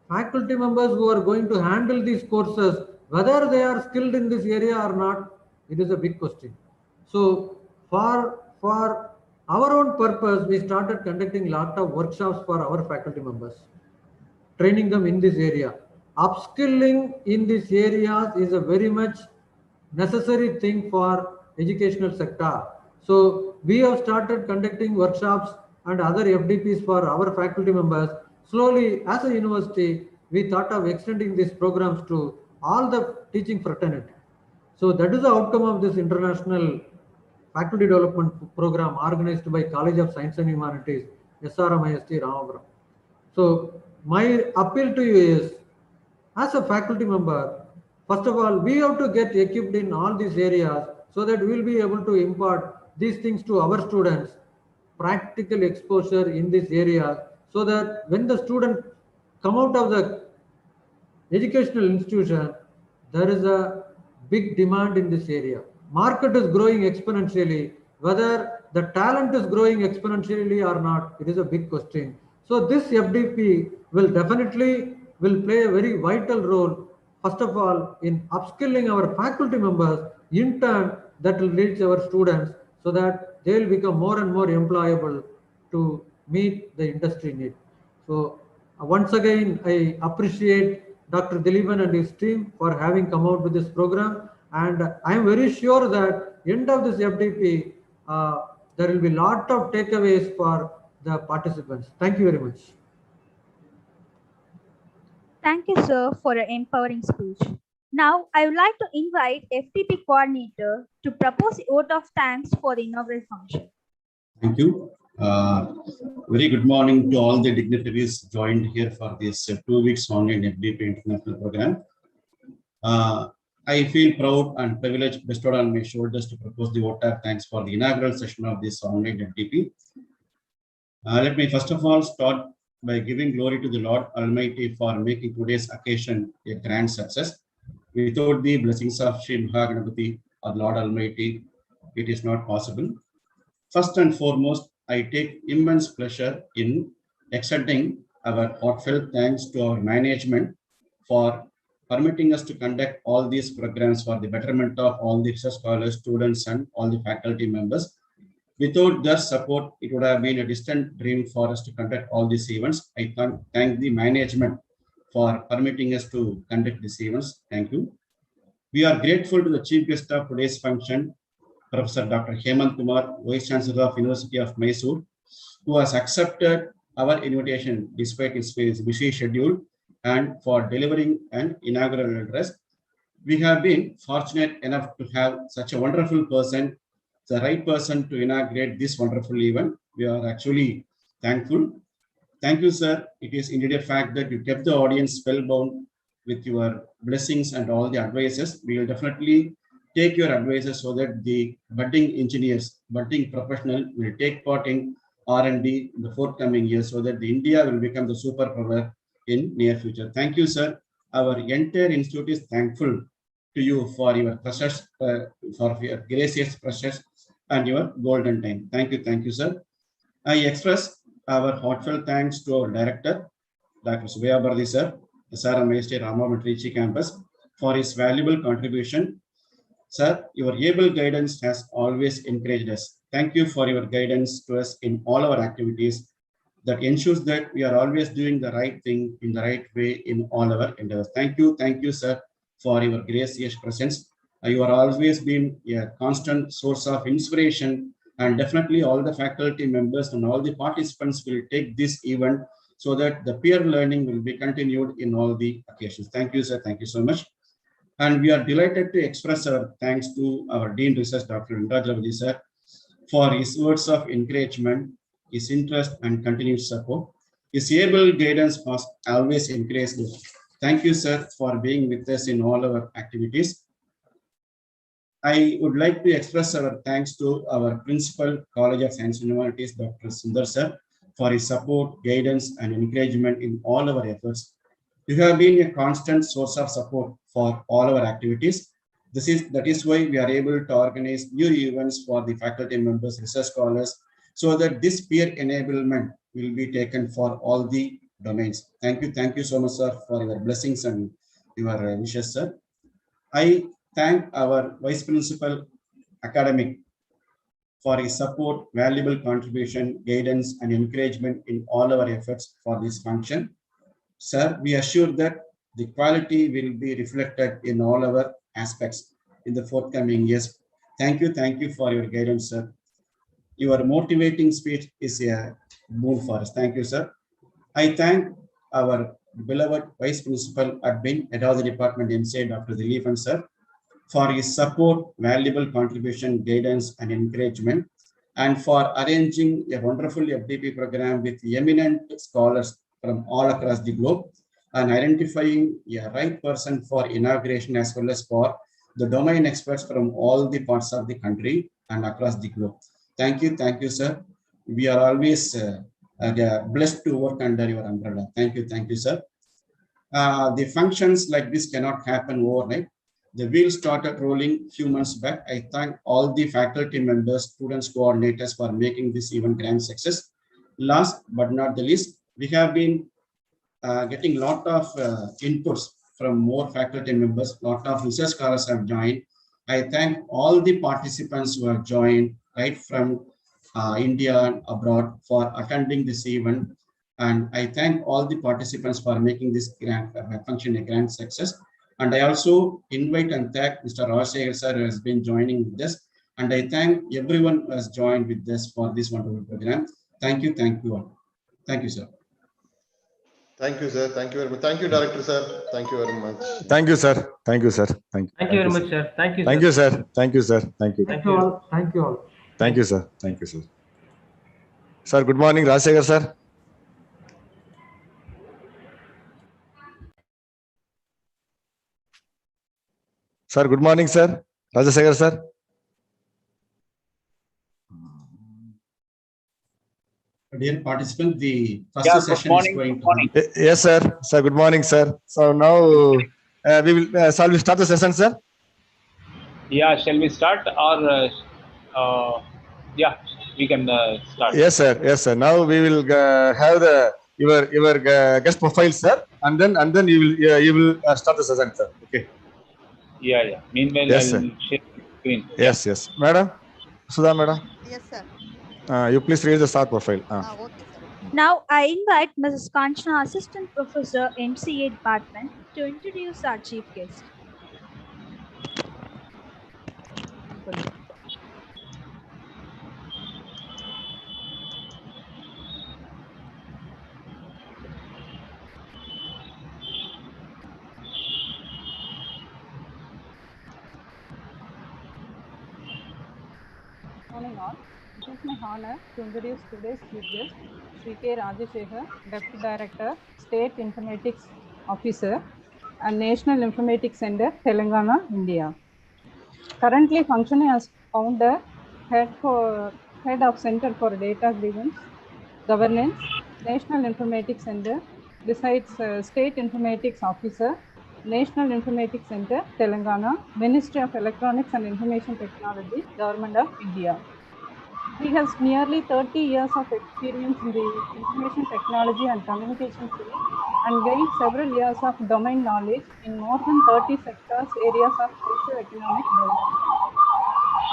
J: faculty members who are going to handle these courses, whether they are skilled in this area or not, it is a big question. So for our own purpose, we started conducting a lot of workshops for our faculty members, training them in this area. Upskilling in these areas is a very much necessary thing for educational sector. So we have started conducting workshops and other FDPs for our faculty members. Slowly, as a university, we thought of extending these programs to all the teaching fraternity. So that is the outcome of this international faculty development program organized by College of Science and Humanities, SRM-IST Ramapuram. So my appeal to you is, as a faculty member, first of all, we have to get equipped in all these areas so that we will be able to impart these things to our students, practical exposure in this area, so that when the student come out of the educational institution, there is a big demand in this area. Market is growing exponentially. Whether the talent is growing exponentially or not, it is a big question. So this FDP will definitely will play a very vital role, first of all, in upskilling our faculty members. In turn, that will reach our students so that they will become more and more employable to meet the industry need. So once again, I appreciate Dr. Dileepan and his team for having come out with this program. And I am very sure that end of this FDP, there will be lot of takeaways for the participants. Thank you very much.
B: Thank you, sir, for an empowering speech. Now, I would like to invite FDP coordinator to propose a vote of thanks for the inaugural function.
K: Thank you. Very good morning to all the dignitaries joined here for this 2 weeks online FDP international program. I feel proud and privileged bestowed on my shoulders to propose the vote of thanks for the inaugural session of this online FDP. Let me first of all start by giving glory to the Lord Almighty for making today's occasion a grand success. Without the blessings of Shri Mahaganapati or Lord Almighty, it is not possible. First and foremost, I take immense pleasure in extending our heartfelt thanks to our management for permitting us to conduct all these programs for the betterment of all the research scholars, students, and all the faculty members. Without their support, it would have been a distant dream for us to conduct all these events. I thank the management for permitting us to conduct these events. Thank you. We are grateful to the chief guest of today's function, Professor Dr. Hemant Kumar, Vice Chancellor of University of Mysore, who has accepted our invitation despite his busy schedule and for delivering an inaugural address. We have been fortunate enough to have such a wonderful person, the right person to inaugurate this wonderful event. We are actually thankful. Thank you, sir. It is indeed a fact that you kept the audience spellbound with your blessings and all the advices. We will definitely take your advices so that the budding engineers, budding professionals will take part in R&D in the forthcoming years so that the India will become the superpower in near future. Thank you, sir. Our entire institute is thankful to you for your precious, for your gracious precious and your golden time. Thank you, sir. I express our heartfelt thanks to our director, Dr. Subhaya Bharati, sir, SRM Rama Matrici campus, for his valuable contribution. Sir, your able guidance has always encouraged us. Thank you for your guidance to us in all our activities that ensures that we are always doing the right thing in the right way in all our endeavors. Thank you, sir, for your gracious presence. You are always been a constant source of inspiration, and definitely all the faculty members and all the participants will take this event so that the peer learning will be continued in all the occasions. Thank you, sir. Thank you so much. And we are delighted to express our thanks to our Dean Research, Dr. Indra sir, for his words of encouragement, his interest and continued support. His able guidance was always encouraged. Thank you, sir, for being with us in all our activities. I would like to express our thanks to our Principal, College of Science and Humanities, Dr. Sundar sir, for his support, guidance and encouragement in all our efforts. You have been a constant source of support for all our activities. That is why we are able to organize new events for the faculty members, research scholars, so that this peer enablement will be taken for all the domains. Thank you so much, sir, for your blessings and your wishes, sir. I thank our Vice Principal Academic for his support, valuable contribution, guidance, and encouragement in all our efforts for this function. Sir, we assure that the quality will be reflected in all our aspects in the forthcoming years. Thank you for your guidance, sir. Your motivating speech is a boon for us. Thank you, sir. I thank our beloved Vice Principal Admin, Head of the Department MCA, Dr. Dileepan, sir, for his support, valuable contribution, guidance, and encouragement, and for arranging a wonderful FDP program with eminent scholars from all across the globe and identifying a right person for inauguration as well as for the domain experts from all the parts of the country and across the globe. Thank you, sir. We are always blessed to work under your umbrella. Thank you, sir. The functions like this cannot happen overnight. The wheel started rolling a few months back. I thank all the faculty members, students, coordinators for making this event grand success. Last but not the least, we have been getting lot of inputs from more faculty members. Lot of research scholars have joined. I thank all the participants who have joined right from India and abroad for attending this event. And I thank all the participants for making this function a grand success. And I also invite and thank Mr. Rajshekhar sir who has been joining with us. And I thank everyone who has joined with us for this wonderful program. Thank you all. Thank you, sir.
H: Thank you, sir. Thank you very much. Thank you, Director, sir. Thank you very much.
D: Thank you, sir. Thank you, sir. Thank you.
G: Thank you very much, sir. Thank you.
D: Thank you, sir. Thank you, sir. Thank you.
J: Thank you all. Thank you all.
D: Thank you, sir. Thank you, sir. Sir, good morning, Rajshekhar, sir. Sir, good morning, sir. Rajshekhar, sir.
K: Dear participant, the first session is going to.
D: Yes, sir. Sir, good morning, sir. So now we will. Shall we start the session, sir?
L: Yeah, shall we start or yeah, we can start.
D: Yes, sir. Yes, sir. Now we will have your guest profile, sir, and then you will start the session, sir. Okay.
L: Yeah. Meanwhile,
D: Yes,
L: I'll
D: sir.
L: share the screen.
D: Yes. Madam, Sudha, madam.
E: Yes, sir.
D: You please read the start profile.
E: Okay, sir.
B: Now I invite Mrs. Kanchana, Assistant Professor, MCA Department, to introduce our chief guest.
M: Morning all. It is my honor to introduce today's chief guest, Sri K. Rajshekhar, Deputy Director, State Informatics Officer and National Informatics Center, Telangana, India. Currently functioning as founder, head of Center for Data Governance, National Informatics Center, besides State Informatics Officer, National Informatics Center, Telangana, Ministry of Electronics and Information Technology, Government of India. He has nearly 30 years of experience in the information technology and communication field and gained several years of domain knowledge in more than 30 sectors, areas of socio-economic development.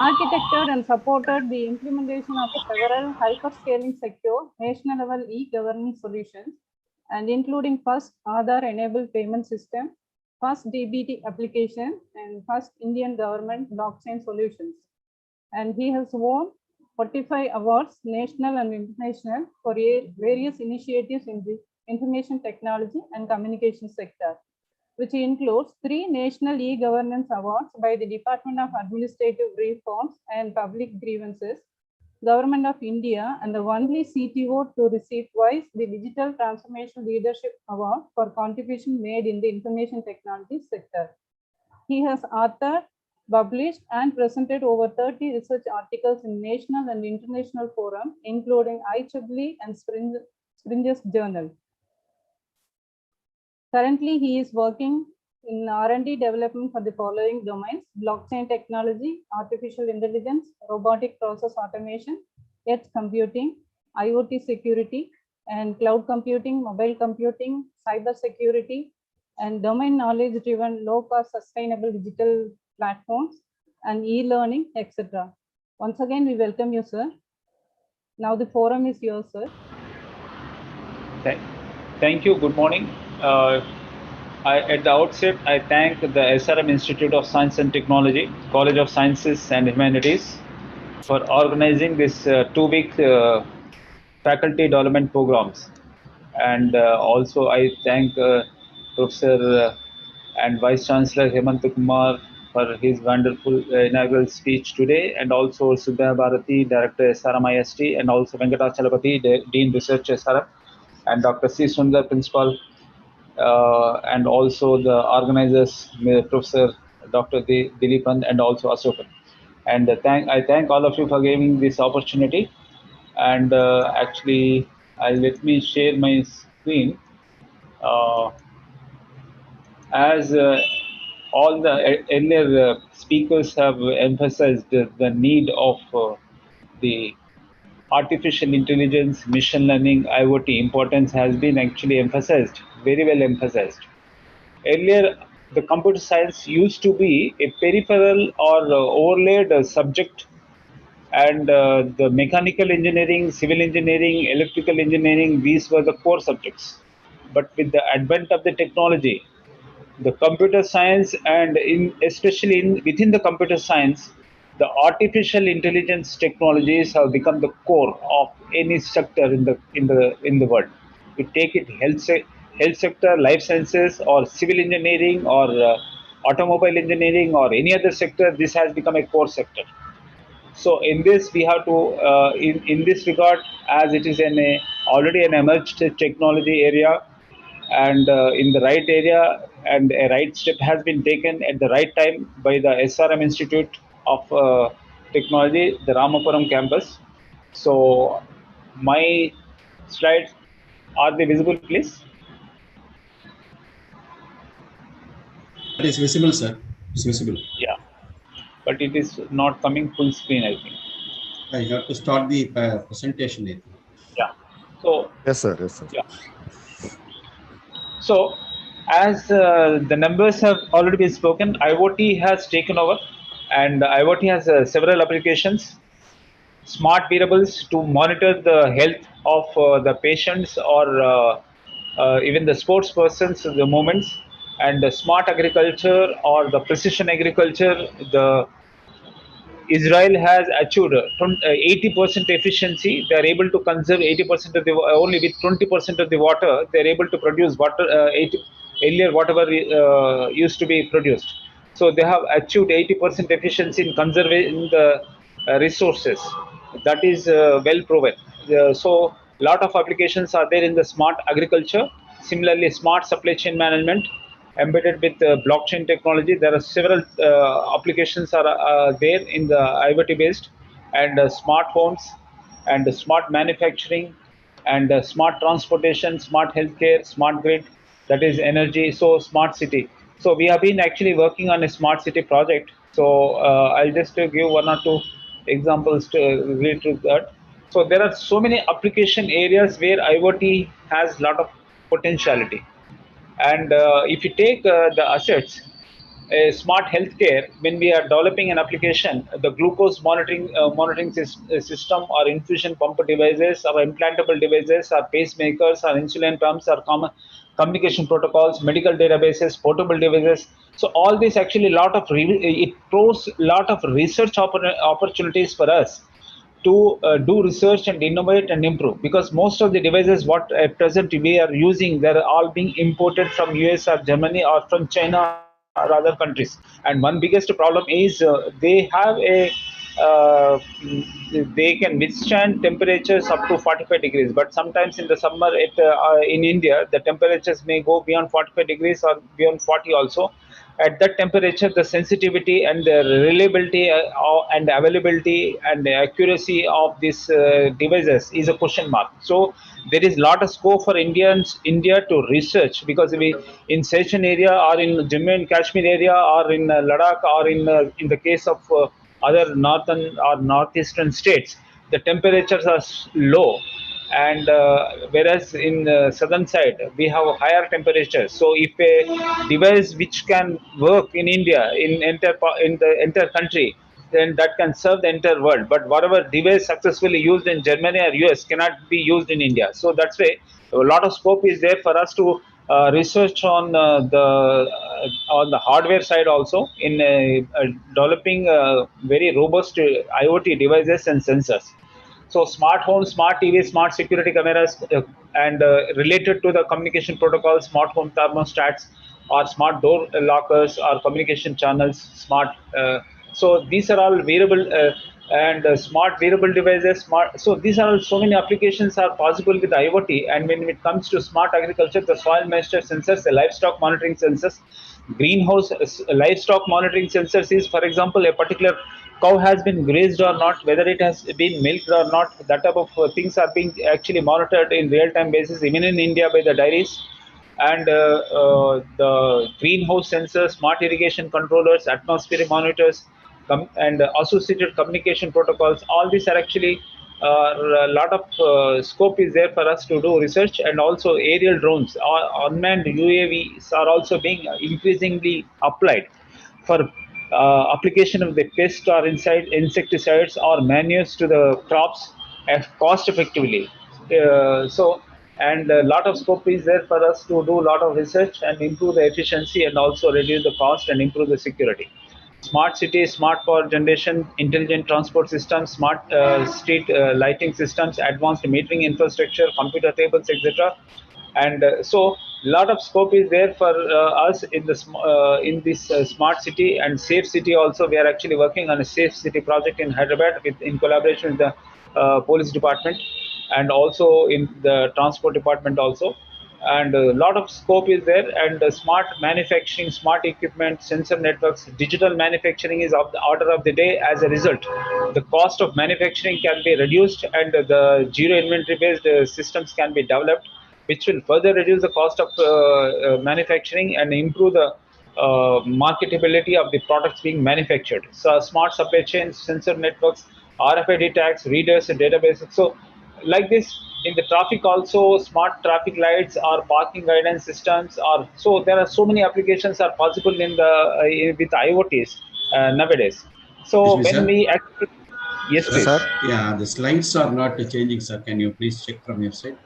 M: Architected and supported the implementation of several hyperscaling secure national level e-governance solutions and including first Aadhaar-enabled payment system, first DBT application, and first Indian government blockchain solutions. And he has won 45 awards, national and international, for various initiatives in the information technology and communication sector, which includes 3 national e-governance awards by the Department of Administrative Reforms and Public Grievances, Government of India, and the only CTO to receive twice the Digital Transformation Leadership Award for contribution made in the information technology sector. He has authored, published, and presented over 30 research articles in national and international forums, including IEEE and Springer's Journal. Currently, he is working in R&D development for the following domains: blockchain technology, artificial intelligence, robotic process automation, edge computing, IoT security, and cloud computing, mobile computing, cyber security, and domain knowledge-driven, low-cost, sustainable digital platforms, and e-learning, etc. Once again, we welcome you, sir. Now the forum is yours, sir.
L: Thank you. Good morning. At the outset, I thank the SRM Institute of Science and Technology, College of Sciences and Humanities, for organizing this 2-week faculty development programs. And also I thank Professor and Vice Chancellor Hemant Kumar for his wonderful inaugural speech today, and also Sudha Bharati, Director SRM IST, and also Venkatachalapati, Dean Research SRM, and Dr. C. Sundar, Principal, and also the organizers, Professor Dr. Dilipan, and also Asokan. And I thank all of you for giving this opportunity. And actually, let me share my screen. As all the earlier speakers have emphasized the need of the artificial intelligence, machine learning, IoT importance has been actually emphasized, very well emphasized. Earlier, the computer science used to be a peripheral or overlaid subject, and the mechanical engineering, civil engineering, electrical engineering, these were the core subjects. But with the advent of the technology, the computer science, and especially within the computer science, the artificial intelligence technologies have become the core of any sector in the world. We take it health sector, life sciences, or civil engineering, or automobile engineering, or any other sector. This has become a core sector. So in this, we have to, in this regard, as it is already an emerged technology area, and in the right area, and a right step has been taken at the right time by the SRM Institute of Technology, the Ramapuram campus. So my slides, are they visible, please?
K: It is visible, sir. It's visible.
L: Yeah, but it is not coming full screen, I think.
K: You have to start the presentation, I think.
L: Yeah. So
D: Yes, sir. Yes, sir.
L: yeah. So, as the numbers have already been spoken, IoT has taken over, and IoT has several applications. Smart wearables to monitor the health of the patients, or even the sports persons at the moments, and the smart agriculture or the precision agriculture. The Israel has achieved 80% efficiency. They are able to conserve 80% of the only with 20% of the water. They are able to produce water 80, earlier whatever used to be produced. So they have achieved 80% efficiency in conserving the resources. That is well proven. So lot of applications are there in the smart agriculture. Similarly, smart supply chain management embedded with blockchain technology. There are several applications are there in the IoT based, and smart homes, and smart manufacturing, and smart transportation, smart healthcare, smart grid, that is energy. So smart city. So we have been actually working on a smart city project. So I'll just give one or two examples to relate to that. So there are so many application areas where IoT has a lot of potentiality. And if you take the assets, smart healthcare, when we are developing an application, the glucose monitoring system, or infusion pump devices, or implantable devices, or pacemakers, or insulin pumps, or common communication protocols, medical databases, portable devices. So all this actually it throws lot of research opportunities for us to do research and innovate and improve, because most of the devices what at present we are using, they're all being imported from US or Germany or from China or other countries. And one biggest problem is they have uh, they can withstand temperatures up to 45 degrees, but sometimes in the summer in India the temperatures may go beyond 45 degrees or beyond 40 also. At that temperature, the sensitivity and the reliability and availability and the accuracy of these devices is a question mark. So there is a lot of scope for India to research, because we in Session area, or in Jammu and Kashmir area, or in Ladakh, or in the case of other northern or northeastern states, the temperatures are low, and whereas in the southern side we have higher temperatures. So if a device which can work in India in the entire country, then that can serve the entire world. But whatever device successfully used in Germany or US cannot be used in India. So that's why a lot of scope is there for us to research on the hardware side also, in developing very robust IoT devices and sensors. So smart home, smart TV, smart security cameras, and related to the communication protocol, smart home thermostats, or smart door lockers, or communication channels, smart. So these are all wearable and smart wearable devices. Smart. So these are all, so many applications are possible with IoT. And when it comes to smart agriculture, the soil moisture sensors, the livestock monitoring sensors, greenhouse livestock monitoring sensors is, for example, a particular cow has been grazed or not, whether it has been milked or not. That type of things are being actually monitored in real-time basis, even in India, by the dairies. And the greenhouse sensors, smart irrigation controllers, atmospheric monitors, and associated communication protocols. All these are actually A lot of scope is there for us to do research, and also aerial drones or unmanned UAVs are also being increasingly applied for application of the pest or insecticides or manures to the crops cost effectively. And a lot of scope is there for us to do a lot of research and improve the efficiency and also reduce the cost and improve the security. Smart cities, smart power generation, intelligent transport systems, smart street lighting systems, advanced metering infrastructure, computer tables, etc. And so a lot of scope is there for us in this smart city and safe city. Also, we are actually working on a safe city project in Hyderabad in collaboration with the police department and also in the transport department also. And a lot of scope is there, and smart manufacturing, smart equipment, sensor networks, digital manufacturing is of the order of the day. As a result, the cost of manufacturing can be reduced, and the zero inventory based systems can be developed, which will further reduce the cost of manufacturing and improve the marketability of the products being manufactured. So smart supply chains, sensor networks, RFID tags, readers, and databases. So like this, in the traffic also, smart traffic lights or parking guidance systems are, so there are so many applications are possible in the with IoTs nowadays. So
K: Excuse me,
L: when
K: sir.
L: we actually, yes please.
K: Sir, yeah, the slides are not changing, sir. Can you please check from your side?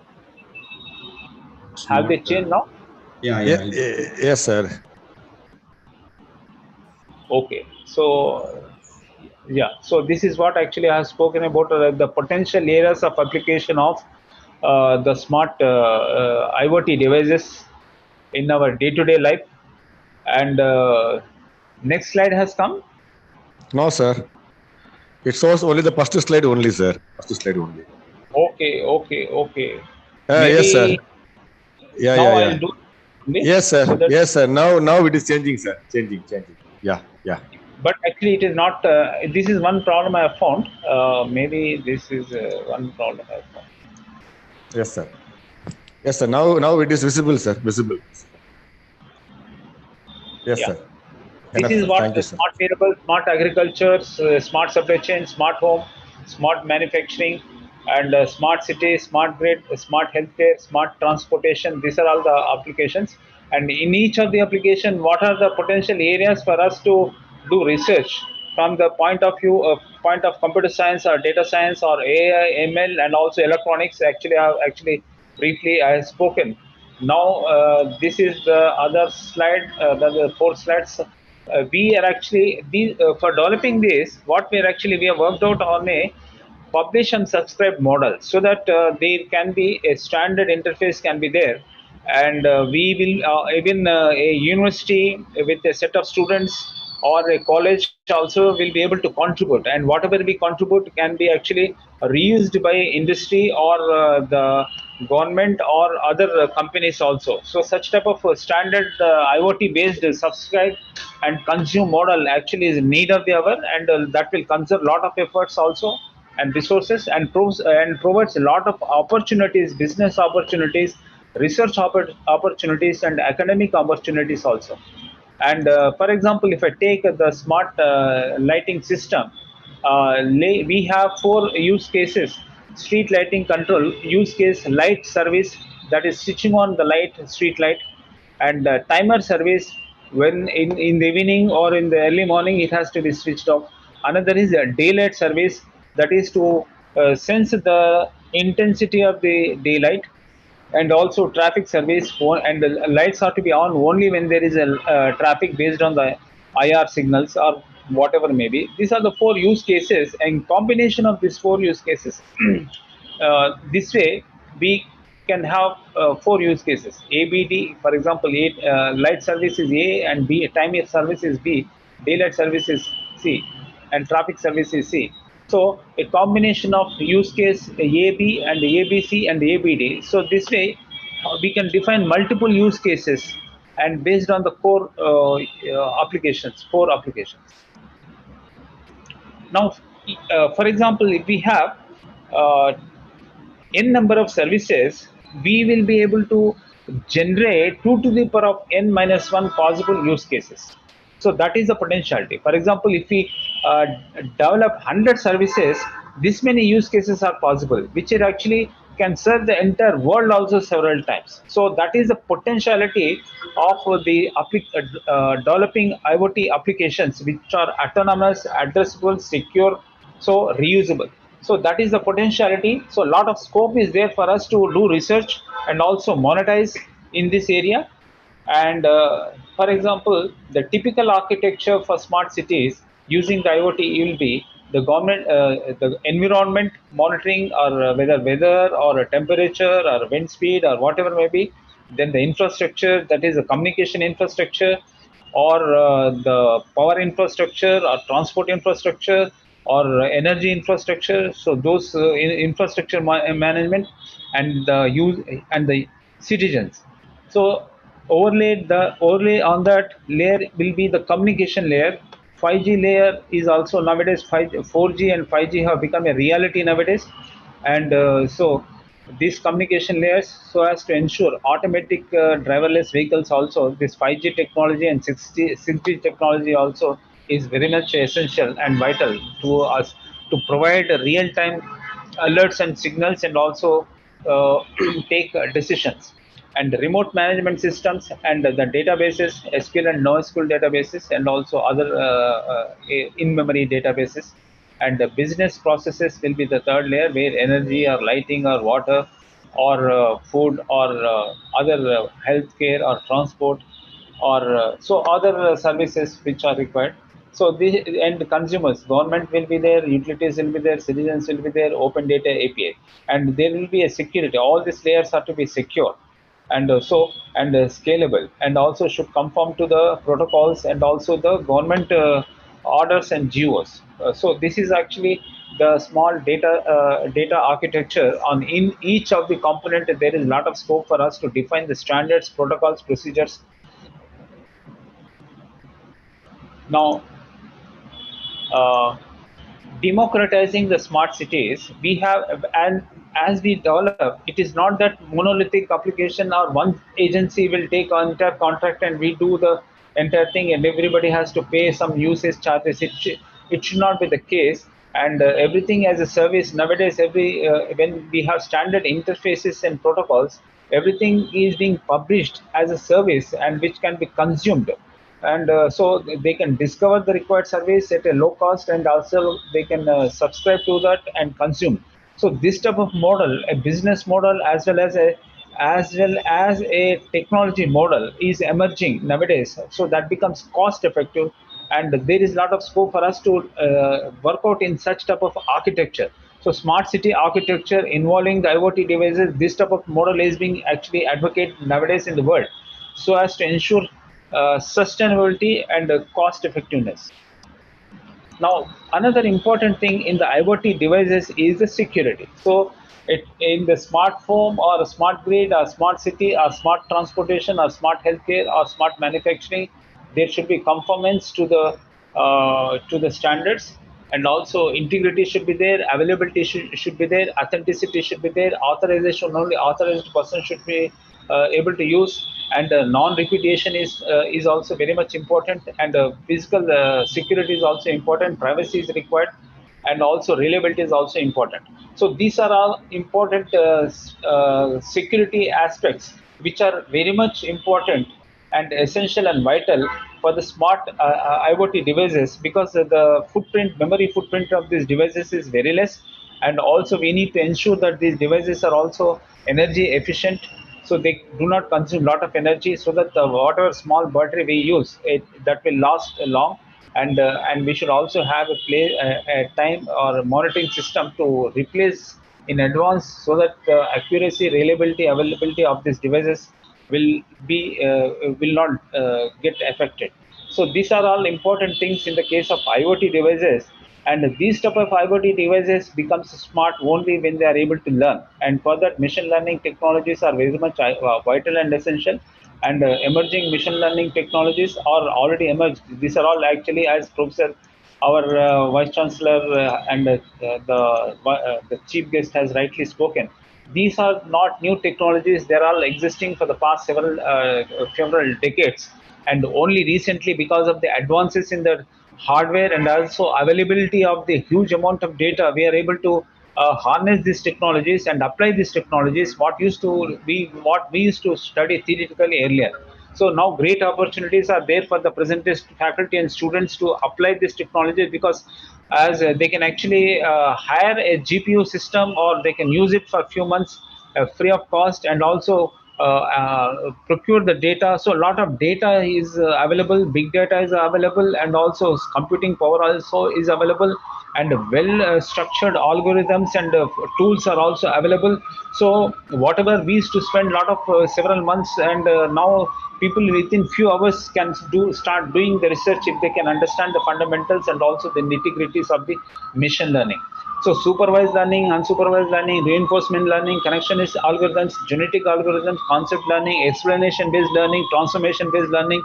K: It's
L: Have they
K: not,
L: changed now?
K: yeah.
D: Yes, sir.
L: Okay, so yeah, so this is what actually I have spoken about, the potential areas of application of the smart IoT devices in our day-to-day life. And next slide has come.
D: No, sir. It shows only the first slide only, sir. First slide only.
L: Okay.
D: Yes, sir.
L: Maybe
D: Yeah.
L: I'll do
D: Yes, sir.
L: so that,
D: Yes, sir. Now it is changing, sir. Changing. Yeah.
L: but actually it is not. This is one problem I have found. Maybe this is one problem I have found.
D: Yes, sir. Yes, sir. Now it is visible, sir. Visible. Yes,
L: Yeah.
D: sir.
L: This
D: Enough,
L: is
D: sir.
L: what
D: Thank you, sir.
L: smart wearable, smart agriculture, smart supply chain, smart home, smart manufacturing, and smart city, smart grid, smart healthcare, smart transportation. These are all the applications. And in each of the application, what are the potential areas for us to do research from the point of view of computer science or data science or AI, ML, and also electronics. Actually, briefly I have spoken. Now this is the other slide, the 4 slides. We are actually for developing this. What we have worked out on a publish and subscribe model, so that there can be a standard interface can be there, and we will even a university with a set of students or a college also will be able to contribute, and whatever we contribute can be actually reused by industry or the government or other companies also. So such type of standard IoT based subscribe and consume model actually is need of the hour, and that will conserve lot of efforts also and resources, and provides a lot of opportunities, business opportunities, research opportunities, and academic opportunities also. And for example, if I take the smart lighting system, we have 4 use cases. Street lighting control use case, light service, that is switching on the light, street light, and timer service, when in the evening or in the early morning it has to be switched off. Another is a daylight service, that is to sense the intensity of the daylight, and also traffic service, and the lights are to be on only when there is a traffic based on the IR signals or whatever may be. These are the 4 use cases, and combination of these 4 use cases this way we can have 4 use cases: ABD. For example, light service is A, and B, time service is B, daylight service is C, and traffic service is C. So a combination of use case AB and ABC and ABD. So this way we can define multiple use cases, and based on the core applications, 4 applications. Now, for example, if we have uh, n number of services, we will be able to generate 2 to the power of n minus 1 possible use cases. So that is the potentiality. For example, if we develop 100 services, this many use cases are possible, which are actually can serve the entire world also several times. So that is the potentiality of the developing IoT applications which are autonomous, addressable, secure, so reusable. So that is the potentiality. So a lot of scope is there for us to do research and also monetize in this area. And for example, the typical architecture for smart cities using the IoT will be the government, the environment monitoring, or whether weather or a temperature or wind speed or whatever may be. Then the infrastructure, that is the communication infrastructure, or the power infrastructure, or transport infrastructure, or energy infrastructure. So those infrastructure management and the use and the citizens. So overlay on that layer will be the communication layer. 5G layer is also nowadays 4G and 5G have become a reality nowadays, and so these communication layers, so as to ensure automatic driverless vehicles also, this 5G technology and 6G technology also is very much essential and vital to us to provide real-time alerts and signals, and also take decisions. And remote management systems and the databases, SQL and NoSQL databases, and also other in-memory databases. And the business processes will be the third layer, where energy or lighting or water or food or other healthcare or transport or so other services which are required. So the end consumers, government will be there, utilities will be there, citizens will be there, open data API, and there will be a security. All these layers are to be secure, and scalable, and also should conform to the protocols and also the government orders and GOs. So this is actually the small data architecture. On in each of the component, there is a lot of scope for us to define the standards, protocols, procedures. Now, uh, democratizing the smart cities, we have, and as we develop, it is not that monolithic application or one agency will take on entire contract and we do the entire thing and everybody has to pay some usage charges. It should not be the case. And everything as a service nowadays, when we have standard interfaces and protocols, everything is being published as a service and which can be consumed, and so they can discover the required service at a low cost, and also they can subscribe to that and consume. So this type of model, a business model as well as a technology model, is emerging nowadays, so that becomes cost effective, and there is a lot of scope for us to work out in such type of architecture. So smart city architecture involving the IoT devices, this type of model is being actually advocated nowadays in the world, so as to ensure sustainability and cost effectiveness. Now, another important thing in the IoT devices is the security. So, in the smart home or a smart grid or smart city or smart transportation or smart healthcare or smart manufacturing, there should be conformance to the standards, and also integrity should be there, availability should be there, authenticity should be there, authorization, only authorized person should be able to use, and non-repudiation is also very much important, and physical security is also important, privacy is required, and also reliability is also important. So these are all important security aspects which are very much important and essential and vital for the smart IoT devices, because the memory footprint of these devices is very less, and also we need to ensure that these devices are also energy efficient, so they do not consume a lot of energy, so that whatever small battery we use, that will last long, and we should also have a time or a monitoring system to replace in advance, so that the accuracy, reliability, availability of these devices will not get affected. So these are all important things in the case of IoT devices, and these type of IoT devices becomes smart only when they are able to learn. And for that, machine learning technologies are very much vital and essential. And emerging machine learning technologies are already emerged. These are all actually, as Professor, our Vice Chancellor, and the Chief Guest has rightly spoken. These are not new technologies; they are all existing for the past several decades. And only recently, because of the advances in the hardware and also availability of the huge amount of data, we are able to harness these technologies and apply these technologies what we used to study theoretically earlier. So now great opportunities are there for the present faculty and students to apply this technology, because as they can actually hire a GPU system, or they can use it for a few months free of cost, and also procure the data. So a lot of data is available, big data is available, and also computing power also is available, and well structured algorithms and tools are also available. So whatever we used to spend a lot of several months, and now people within few hours can start doing the research if they can understand the fundamentals and also the nitty-gritties of the machine learning. So supervised learning, unsupervised learning, reinforcement learning, connectionist algorithms, genetic algorithms, concept learning, explanation-based learning, transformation-based learning,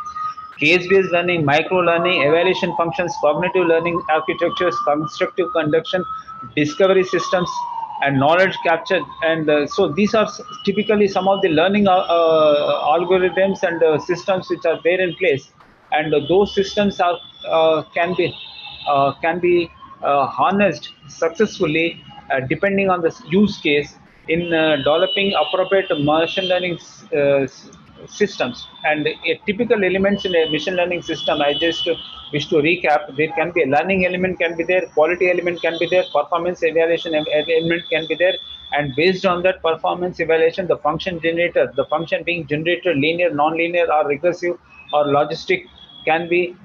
L: case-based learning, micro-learning, evaluation functions, cognitive learning architectures, constructive conduction, discovery systems, and knowledge capture. And so these are typically some of the learning algorithms and systems which are there in place. And those systems are can be harnessed successfully depending on the use case in developing appropriate machine learning systems. And a typical elements in a machine learning system, I just wish to recap. There can be a learning element can be there, quality element can be there, performance evaluation element can be there, and based on that performance evaluation, the function generator, the function being generated, linear, non-linear, or regressive, or logistic, can be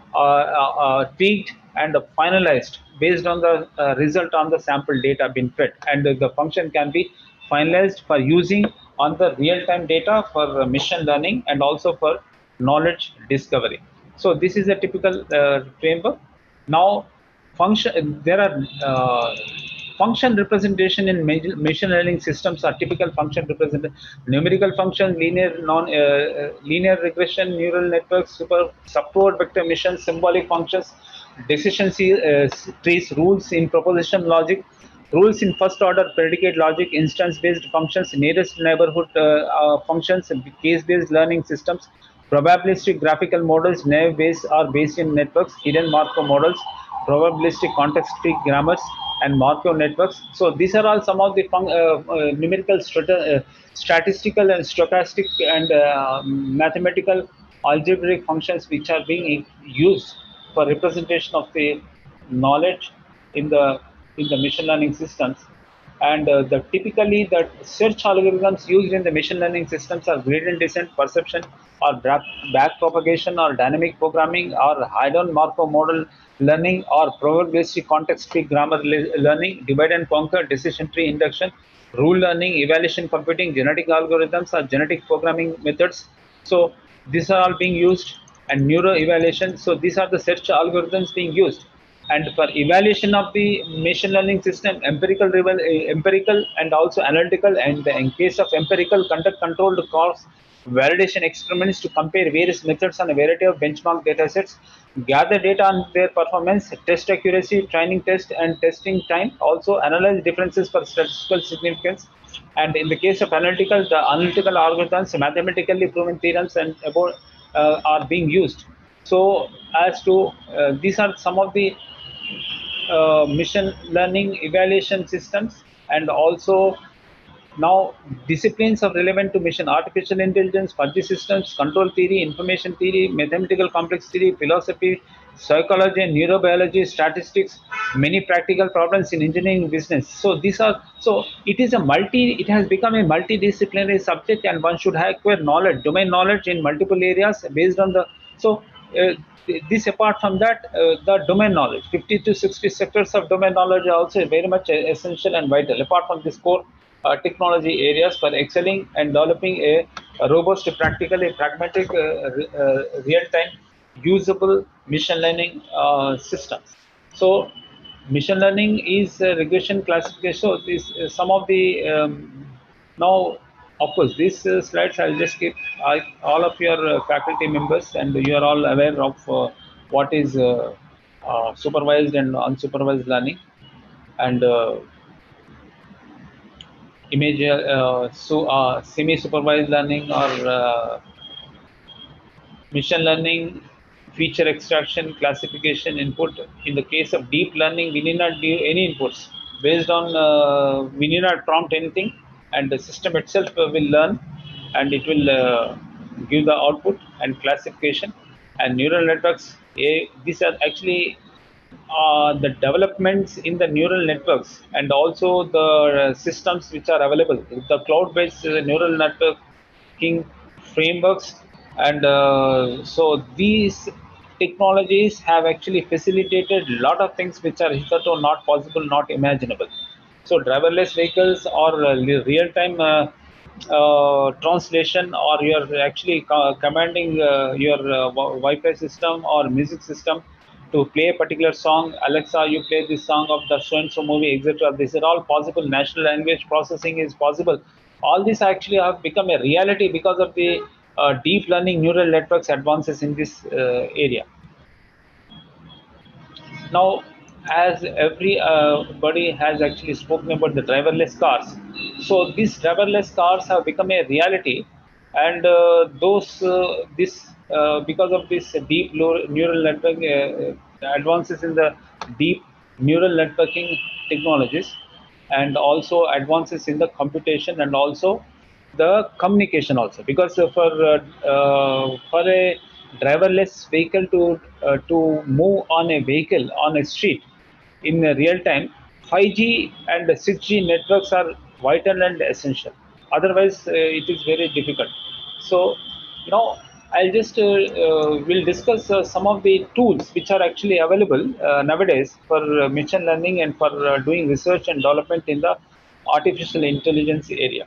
L: tweaked and finalized based on the result on the sample data being fed. And the function can be finalized for using on the real-time data for machine learning and also for knowledge discovery. So this is a typical framework. Now, there are function representation in machine learning systems are typical function representation, numerical function, linear regression, neural networks, support vector mission, symbolic functions, decision trees, rules in proposition logic, rules in first order predicate logic, instance based functions, nearest neighborhood functions, case based learning systems, probabilistic graphical models, naive based or Bayesian networks, hidden Markov models, probabilistic context free grammars, and Markov networks. So these are all some of the numerical statistical and stochastic and mathematical algebraic functions which are being used for representation of the knowledge in the machine learning systems. And typically the search algorithms used in the machine learning systems are gradient descent, perception, or back propagation, or dynamic programming, or hidden Markov model learning, or probabilistic context free grammar learning, divide and conquer, decision tree induction, rule learning, evaluation computing, genetic algorithms, or genetic programming methods. So these are all being used, and neuro evaluation. So these are the search algorithms being used. And for evaluation of the machine learning system, empirical and also analytical. And in case of empirical, conduct controlled cross validation experiments to compare various methods on a variety of benchmark data sets, gather data on their performance, test accuracy, training test and testing time, also analyze differences for statistical significance. And in the case of analytical, the analytical algorithms, mathematically proven theorems and about are being used. So as to these are some of the machine learning evaluation systems. And also now disciplines are relevant to mission: artificial intelligence, fuzzy systems, control theory, information theory, mathematical complex theory, philosophy, psychology and neurobiology, statistics, many practical problems in engineering, business. So these are, so it has become a multidisciplinary subject, and one should acquire knowledge, domain knowledge in multiple areas based on the, so this apart from that, the domain knowledge, 50 to 60 sectors of domain knowledge are also very much essential and vital apart from this core technology areas for excelling and developing a robust, practically pragmatic, real-time, usable machine learning systems. So, machine learning is regression classification. So, this some of the now, of course, these slides I'll just keep all of your faculty members, and you are all aware of what is supervised and unsupervised learning, and image semi-supervised learning, or machine learning, feature extraction, classification, input. In the case of deep learning, we need not do any inputs. Based on, we need not prompt anything, and the system itself will learn, and it will give the output and classification. And neural networks, these are actually the developments in the neural networks and also the systems which are available, the cloud-based neural networking frameworks. And so these technologies have actually facilitated a lot of things which are hitherto not possible, not imaginable. So driverless vehicles or real-time translation, or you're actually commanding your Wi-Fi system or music system to play a particular song. Alexa, you play this song of the so-and-so movie, etc. These are all possible. Natural language processing is possible. All these actually have become a reality because of the deep learning neural networks advances in this area. Now, as everybody has actually spoken about the driverless cars, so these driverless cars have become a reality, and because of this deep neural network advances in the deep neural networking technologies, and also advances in the computation and also the communication also, because for a driverless vehicle to move on a vehicle on a street in real time, 5G and 6G networks are vital and essential. Otherwise, it is very difficult. So now I'll just will discuss some of the tools which are actually available nowadays for machine learning and for doing research and development in the artificial intelligence area.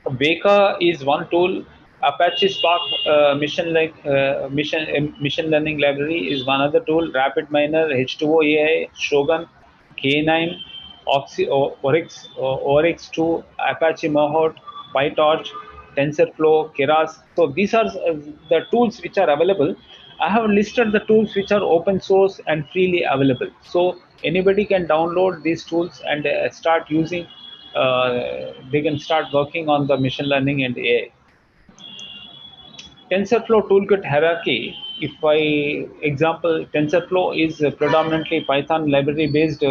L: Weka is one tool. Apache Spark machine learning library is one other tool. Rapid Miner, H2O AI, Shogun, K9, Oryx 2, Apache Mohawk, PyTorch, TensorFlow, Keras. So these are the tools which are available. I have listed the tools which are open source and freely available. So anybody can download these tools and start using. They can start working on the machine learning and AI. TensorFlow toolkit hierarchy. If I example, TensorFlow is predominantly Python library based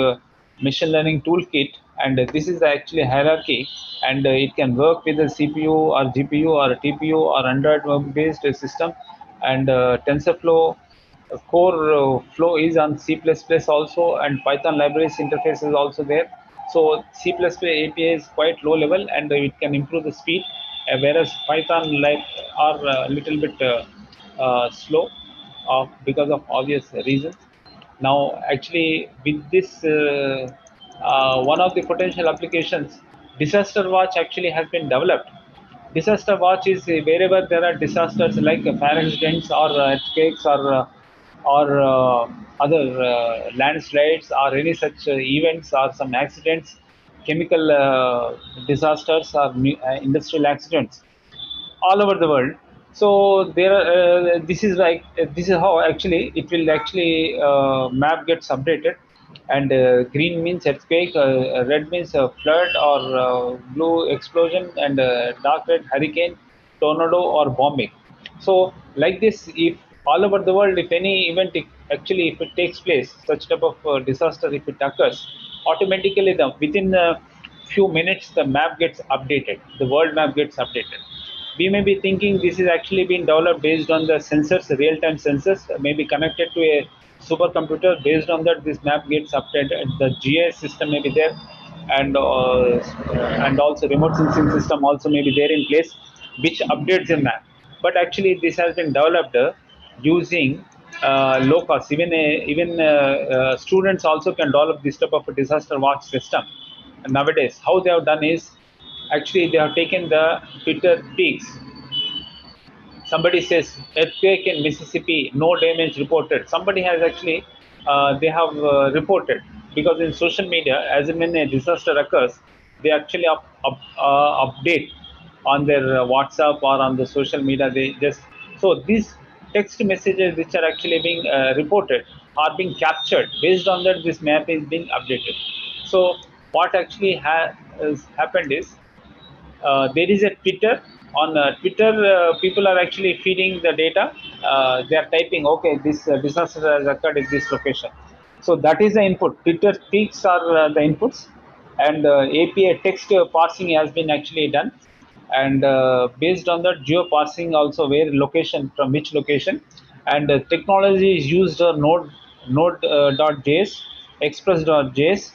L: machine learning toolkit, and this is actually hierarchy, and it can work with a CPU or GPU or TPU or Android based system. And TensorFlow core flow is on C++ also, and Python libraries interface is also there. So C++ API is quite low level, and it can improve the speed, whereas Python are a little bit slow because of obvious reasons. Now, actually, with this, one of the potential applications, Disaster Watch actually has been developed. Disaster Watch is wherever there are disasters like fire accidents or earthquakes or other landslides or any such events or some accidents, chemical disasters or industrial accidents all over the world. So this is how actually it will actually map gets updated, and green means earthquake, red means flood or blue explosion, and dark red hurricane, tornado or bombing. So like this, if all over the world, if any event actually if it takes place, such type of disaster if it occurs, automatically within a few minutes the map gets updated, the world map gets updated. We may be thinking this is actually being developed based on the sensors, real-time sensors, maybe connected to a supercomputer. Based on that, this map gets updated. The GIS system may be there, and also remote sensing system also may be there in place, which updates the map. But actually, this has been developed using low cost. Even students also can develop this type of a disaster watch system. And nowadays, how they have done is, actually they have taken the Twitter peaks. Somebody says earthquake in Mississippi, no damage reported. Somebody has actually they have reported, because in social media, as and when a disaster occurs, they actually update on their WhatsApp or on the social media. They just, so these text messages which are actually being reported are being captured. Based on that, this map is being updated. So what actually has happened is, there is a Twitter On Twitter, people are actually feeding the data. They are typing, okay, this disaster has occurred at this location. So that is the input. Twitter tweets are the inputs, and API text parsing has been actually done. And based on that, geo parsing also, where location, from which location, and technology is used node.js, express.js,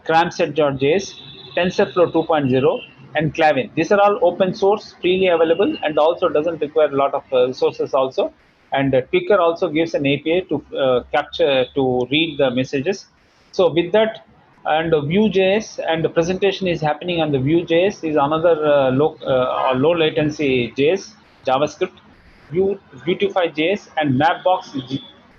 L: cramset.js, TensorFlow 2.0, and Clavin. These are all open source, freely available, and also doesn't require a lot of resources also. And Tweaker also gives an API to capture, to read the messages. So with that, and Vue.js, and the presentation is happening on the Vue.js, is another low latency JS, JavaScript, Beautify.js, and Mapbox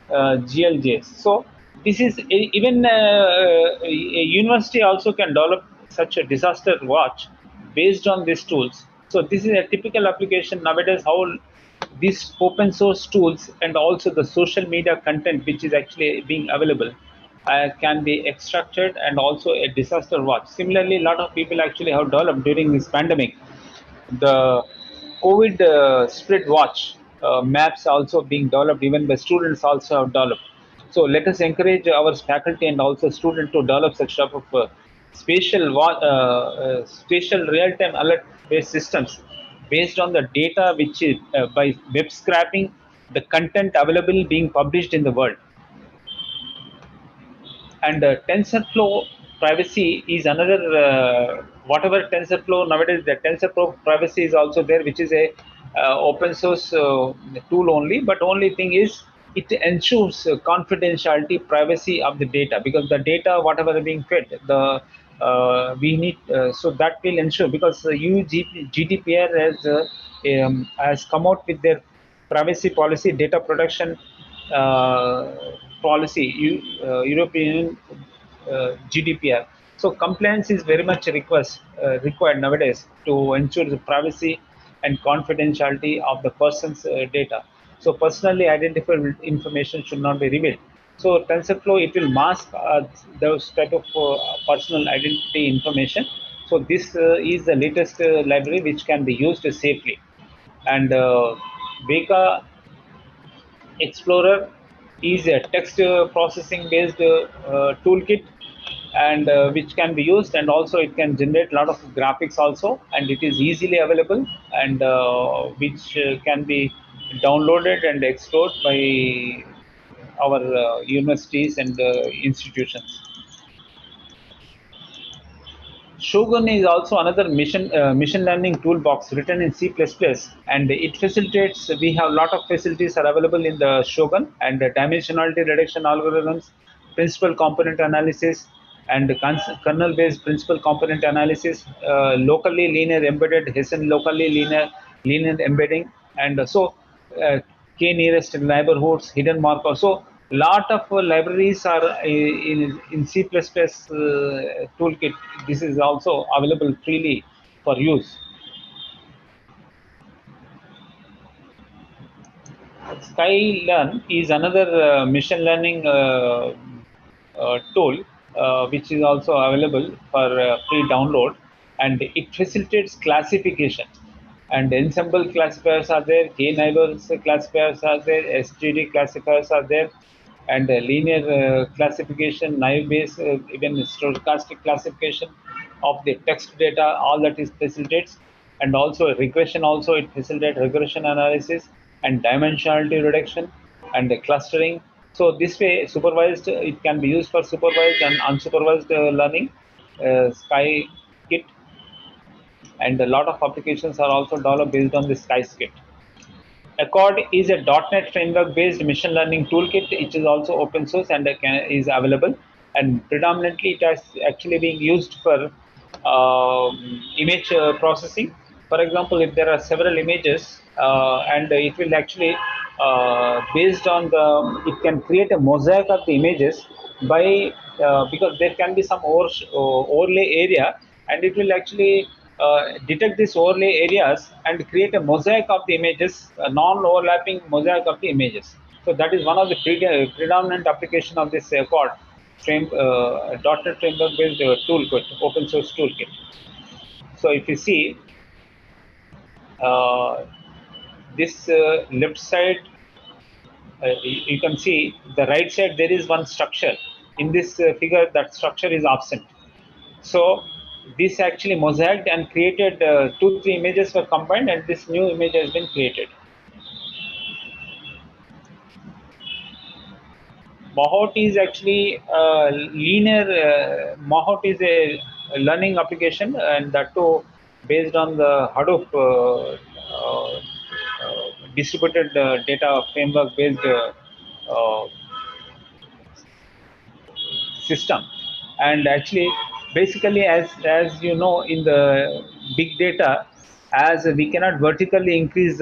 L: GLJS. So this is even a university also can develop such a disaster watch based on these tools. So this is a typical application nowadays, how these open source tools and also the social media content which is actually being available can be extracted, and also a disaster watch. Similarly, a lot of people actually have developed during this pandemic the COVID split watch maps also being developed, even by students also have developed. So let us encourage our faculty and also students to develop such type of spatial real-time alert-based systems based on the data which is by web scraping the content available being published in the world. And TensorFlow privacy is another, whatever TensorFlow nowadays, the TensorFlow privacy is also there, which is a open source tool only, but only thing is it ensures confidentiality, privacy of the data, because the data whatever is being fed, the we need so that will ensure, because GDPR has come out with their privacy policy, data protection policy, European GDPR. So compliance is very much required nowadays to ensure the privacy and confidentiality of the person's data. So personally identified information should not be revealed. So TensorFlow, it will mask those type of personal identity information. So this is the latest library which can be used safely. And Vega Explorer is a text processing based toolkit, and which can be used, and also it can generate a lot of graphics also, and it is easily available, and which can be downloaded and explored by our universities and institutions. Shogun is also another machine learning toolbox written in C++, and it facilitates. We have a lot of facilities are available in the Shogun, and the dimensionality reduction algorithms, principal component analysis, and kernel-based principal component analysis, locally linear embedded, Hessian locally linear embedding, and so k nearest neighborhoods, hidden marker. So lot of libraries are in C++ toolkit. This is also available freely for use. Skylearn is another machine learning tool which is also available for free download, and it facilitates classification. And ensemble classifiers are there, k neighbors classifiers are there, SGD classifiers are there, and linear classification, naive based, even stochastic classification of the text data, all that is facilitates. And also regression, also it facilitates regression analysis and dimensionality reduction and clustering. So this way, supervised, it can be used for supervised and unsupervised learning, SkyKit, and a lot of applications are also developed based on the SkyKit. Accord is a .NET framework-based machine learning toolkit. It is also open source and is available. And predominantly, it is actually being used for image processing. For example, if there are several images, and it will actually, based on it can create a mosaic of the images by, because there can be some overlay area, and it will actually detect these overlay areas and create a mosaic of the images, a non-overlapping mosaic of the images. So that is one of the predominant application of this Accord .NET framework-based toolkit, open source toolkit. So if you see, This left side, you can see the right side, there is one structure. In this figure, that structure is absent. So this actually mosaicked and created 2-3 images were combined, and this new image has been created. Mahout is actually linear. Mahout is a learning application, and that too based on the Hadoop distributed data framework based system. And actually, basically, as you know, in the big data, as we cannot vertically increase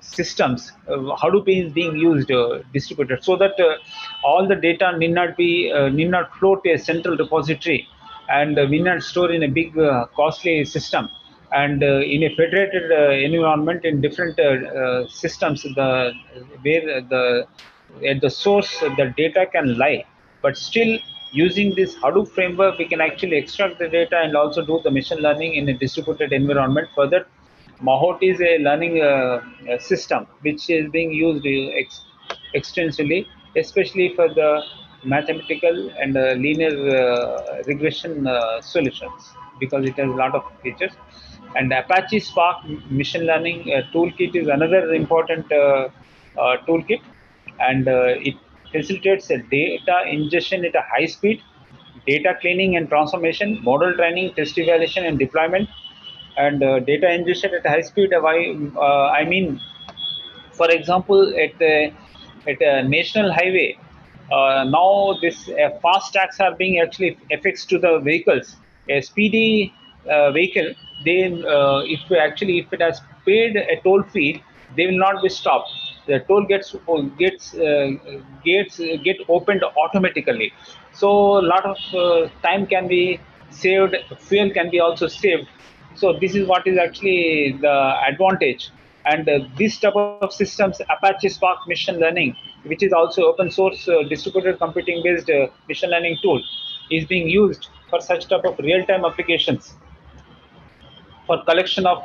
L: systems, Hadoop is being used distributed, so that all the data need not flow to a central repository, and we need not store in a big costly system. And in a federated environment, in different systems, where the at the source the data can lie, but still using this Hadoop framework, we can actually extract the data and also do the machine learning in a distributed environment. Further, Mahout is a learning system which is being used extensively, especially for the mathematical and linear regression solutions, because it has a lot of features. And Apache Spark machine learning toolkit is another important toolkit, and it facilitates a data ingestion at a high speed, data cleaning and transformation, model training, test evaluation, and deployment. And data ingestion at high speed, I mean, for example, at a national highway, now this fast tags are being actually affixed to the vehicles. A speedy vehicle, if it has paid a toll fee, they will not be stopped. The toll get opened automatically. So a lot of time can be saved, fuel can be also saved. So this is what is actually the advantage. And this type of systems, Apache Spark machine learning, which is also open source distributed computing based machine learning tool, is being used for such type of real-time applications, for collection of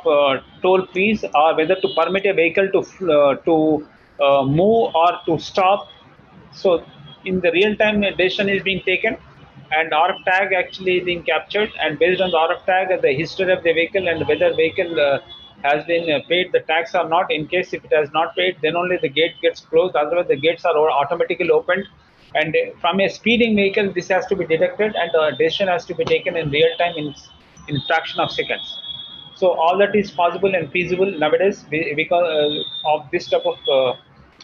L: toll fees, or whether to permit a vehicle to move or to stop. So in the real time, a decision is being taken, and RF tag actually is being captured, and based on the RF tag, the history of the vehicle and whether vehicle has been paid the tax or not. In case if it has not paid, then only the gate gets closed, otherwise the gates are automatically opened. And from a speeding vehicle, this has to be detected, and the decision has to be taken in real time in fraction of seconds. So all that is possible and feasible nowadays because of this type of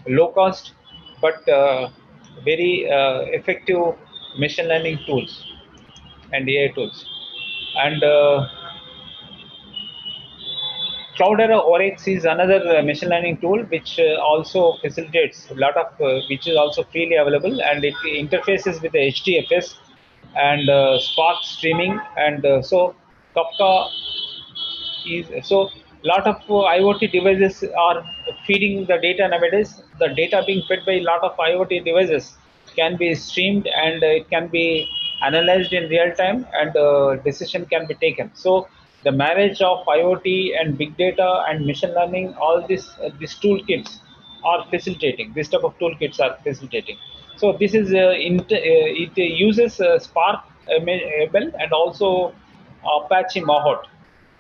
L: low cost but very effective machine learning tools and AI tools. And Cloudera Oryx is another machine learning tool which also facilitates a lot of, which is also freely available, and it interfaces with the HDFS and Spark streaming, and so Kafka is so. Lot of IoT devices are feeding the data nowadays. The data being fed by a lot of IoT devices can be streamed, and it can be analyzed in real time, and decision can be taken. So the marriage of IoT and big data and machine learning, all these toolkits are facilitating. This type of toolkits are facilitating. So this is it uses Spark ML and also Apache Mahout.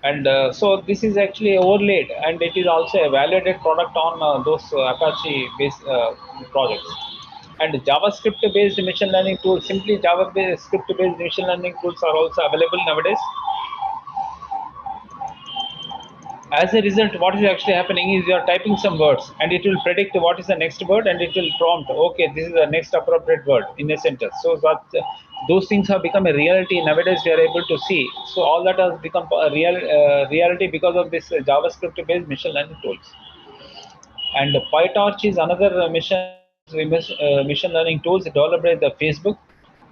L: And so this is actually overlaid, and it is also a validated product on those Apache based projects. And JavaScript based machine learning tools, simply JavaScript based machine learning tools are also available nowadays. As a result, what is actually happening is you are typing some words, and it will predict what is the next word, and it will prompt, okay, this is the next appropriate word in a sentence. So that those things have become a reality nowadays. We are able to see. So all that has become a reality because of this JavaScript based machine learning tools. And PyTorch is another machine learning tools developed by the Facebook,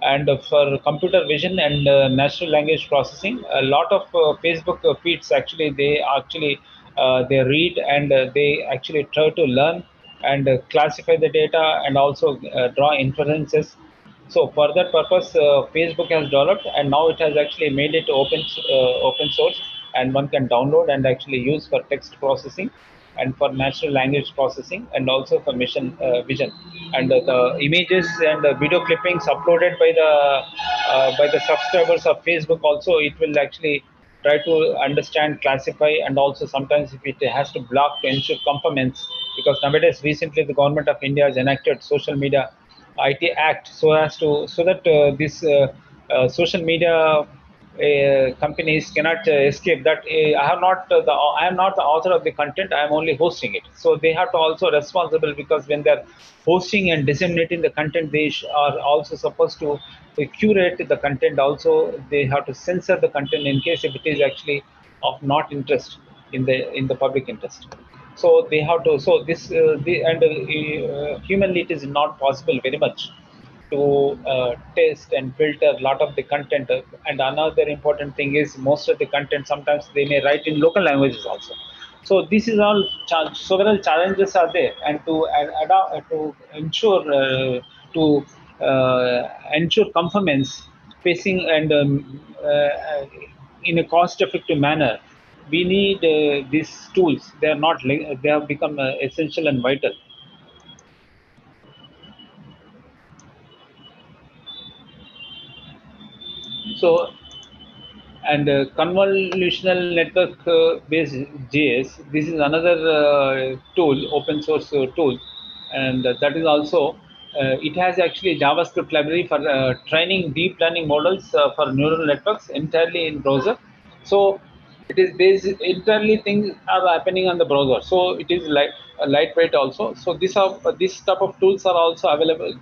L: and for computer vision and natural language processing. A lot of Facebook feeds actually they read, and they actually try to learn and classify the data, and also draw inferences. So for that purpose, Facebook has developed, and now it has actually made it open source, and one can download and actually use for text processing and for natural language processing and also for mission vision. And the images and the video clippings uploaded by the subscribers of Facebook also, it will actually try to understand, classify, and also sometimes if it has to block to ensure conformance, because nowadays recently the government of India has enacted social media IT Act so that this social media companies cannot escape that I am not the author of the content, I am only hosting it. So they have to also responsible, because when they're hosting and disseminating the content, they are also supposed to curate the content. Also they have to censor the content in case if it is actually of not interest in the public interest. So they have to, so this humanly it is not possible very much to test and filter a lot of the content. And another important thing is most of the content sometimes they may write in local languages also. So this is all several challenges are there, and to ensure conformance facing and in a cost-effective manner, we need these tools. They are not they have become essential and vital. So, and convolutional network based JS, this is another tool, open source tool, and that is also it has actually JavaScript library for training deep learning models for neural networks entirely in browser. So it is based entirely, things are happening on the browser, so it is like lightweight also. So this type of tools are also available.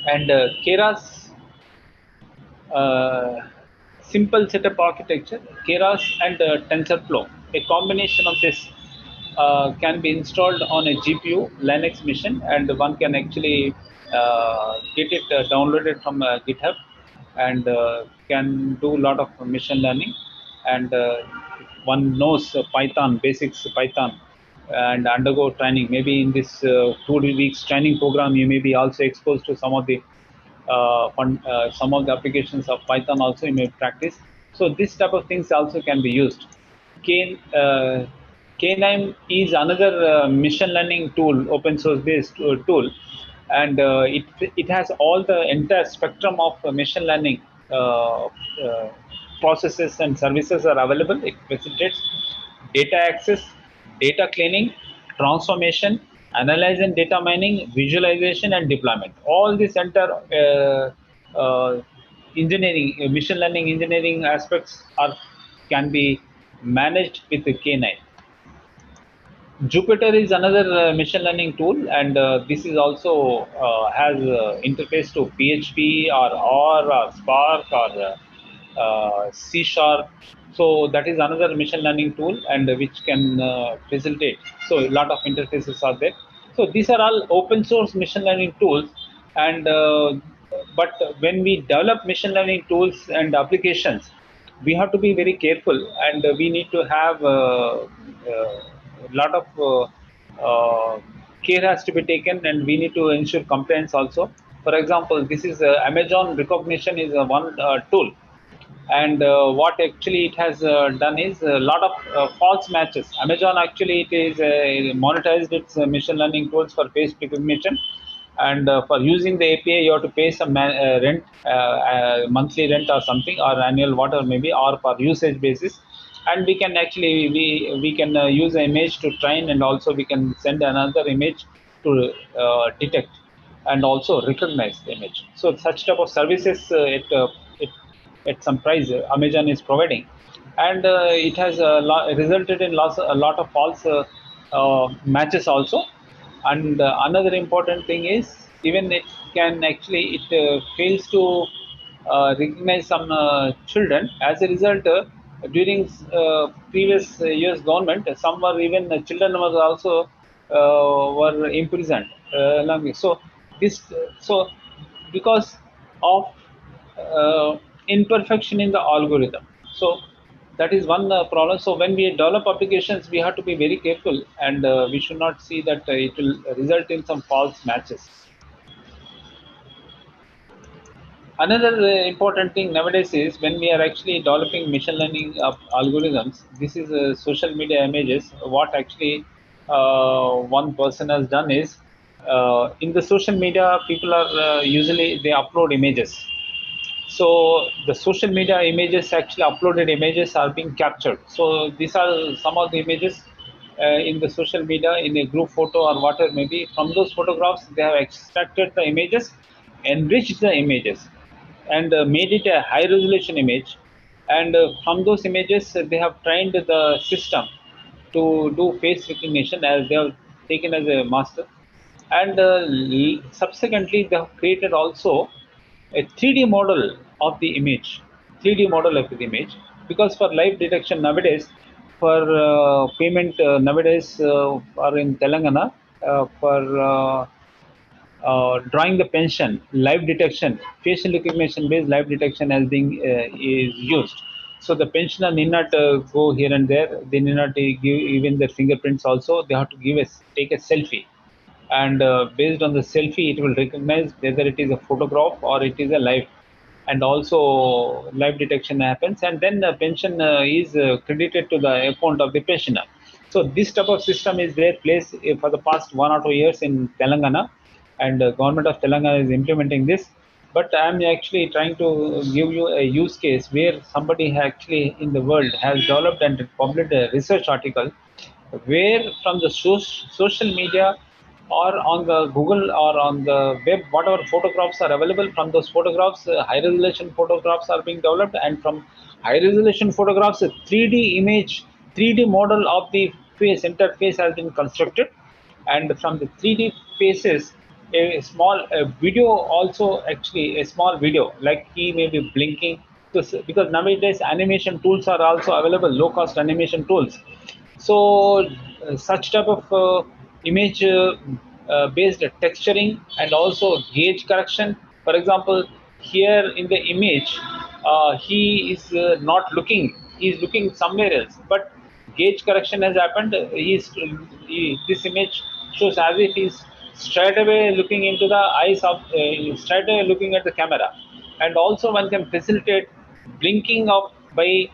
L: And Keras simple setup architecture, Keras and TensorFlow. A combination of this can be installed on a GPU Linux machine, and one can actually get it downloaded from GitHub, and can do a lot of machine learning. And one knows Python, basics Python, and undergo training. Maybe in this 2 weeks training program, you may be also exposed to some of the applications of Python also you may practice. So this type of things also can be used. K9 is another machine learning tool, open source based tool, and it has all the entire spectrum of machine learning processes and services are available. It facilitates data access, data cleaning, transformation, analyze and data mining, visualization, and deployment. All these entire engineering, machine learning engineering aspects can be managed with the K9. Jupyter is another machine learning tool, and this is also has interface to PHP or R or Spark or C Sharp. So that is another machine learning tool, and which can facilitate. So a lot of interfaces are there. So these are all open source machine learning tools, and but when we develop machine learning tools and applications, we have to be very careful, and we need to have a lot of care has to be taken, and we need to ensure compliance also. For example, this is Amazon recognition is one tool, and what actually it has done is a lot of false matches. Amazon actually it is monetized its machine learning tools for face recognition, and for using the API you have to pay some rent, monthly rent or something, or annual whatever maybe, or for usage basis. And we can actually we can use an image to train, and also we can send another image to detect and also recognize the image. So such type of services at some price Amazon is providing, and it has resulted in a lot of false matches also. And another important thing is, even it can actually it fails to recognize some children. As a result, during previous years government, some were even children was also were imprisoned. So this so because of imperfection in the algorithm. So that is one problem. So when we develop applications, we have to be very careful, and we should not see that it will result in some false matches. Another important thing nowadays is when we are actually developing machine learning algorithms, this is social media images. What actually one person has done is in the social media, people are usually they upload images. So the social media images, actually uploaded images, are being captured. So these are some of the images in the social media in a group photo or whatever maybe. From those photographs, they have extracted the images, enriched the images, and made it a high resolution image. And from those images, they have trained the system to do face recognition as they have taken as a master. And subsequently, they have created also a 3D model of the image, 3D model of the image, because for live detection nowadays, for payment nowadays, or in Telangana, for drawing the pension, live detection, facial recognition based live detection is used. So the pensioner need not go here and there. They need not give even their fingerprints. Also, they have to take a selfie, and based on the selfie, it will recognize whether it is a photograph or it is a live. And also live detection happens, and then the pension is credited to the account of the pensioner. So this type of system is there place for the past 1 or 2 years in Telangana, and government of Telangana is implementing this. But I am actually trying to give you a use case where somebody actually in the world has developed and published a research article where from the social media or on the Google or on the web, whatever photographs are available, from those photographs, high resolution photographs are being developed, and from high resolution photographs, a 3D image, 3D model of the face, interface has been constructed, and from the 3D faces, a small video also, actually a small video, like he may be blinking, because nowadays animation tools are also available, low cost animation tools. So such type of image based texturing and also gauge correction. For example, here in the image, he is not looking, he is looking somewhere else, but gauge correction has happened. This image shows as if he's straight away looking into the eyes of, straight away looking at the camera. And also one can facilitate blinking of by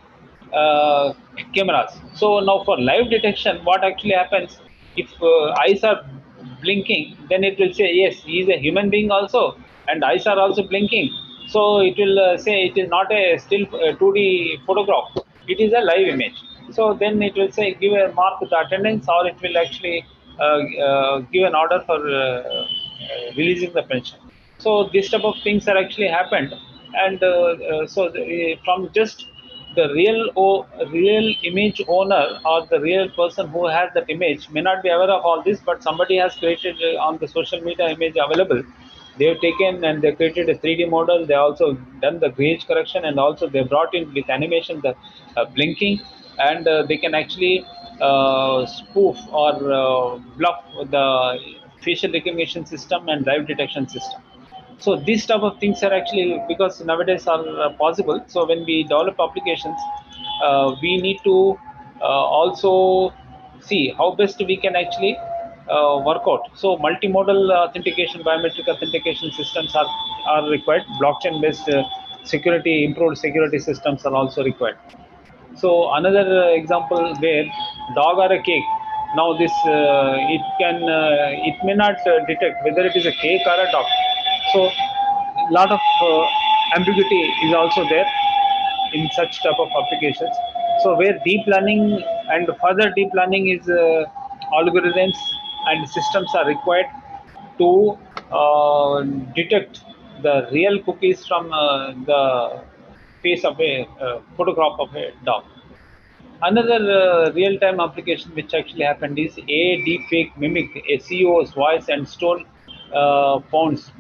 L: uh, cameras. So now for live detection, what actually happens, if eyes are blinking, then it will say yes, he is a human being also, and eyes are also blinking. So it will say it is not a still 2D photograph, it is a live image. So then it will say give a mark to the attendance, or it will actually give an order for releasing the pension. So this type of things are actually happened, and from just the real image owner or the real person who has that image may not be aware of all this, but somebody has created on the social media image available. They have taken and they created a 3D model. They also done the gauge correction, and also they brought in with animation the blinking, and they can actually spoof or bluff the facial recognition system and live detection system. So these type of things are actually, because nowadays are possible. So when we develop applications, we need to also see how best we can actually work out. So multimodal authentication, biometric authentication systems are required. Blockchain based security, improved security systems are also required. So another example where dog or a cake. Now this it may not detect whether it is a cake or a dog. So lot of ambiguity is also there in such type of applications. So where deep learning and further deep learning is algorithms and systems are required to detect the real cookies from the face of a photograph of a dog. Another real-time application which actually happened is a deepfake mimic a CEO's voice and stole pounds,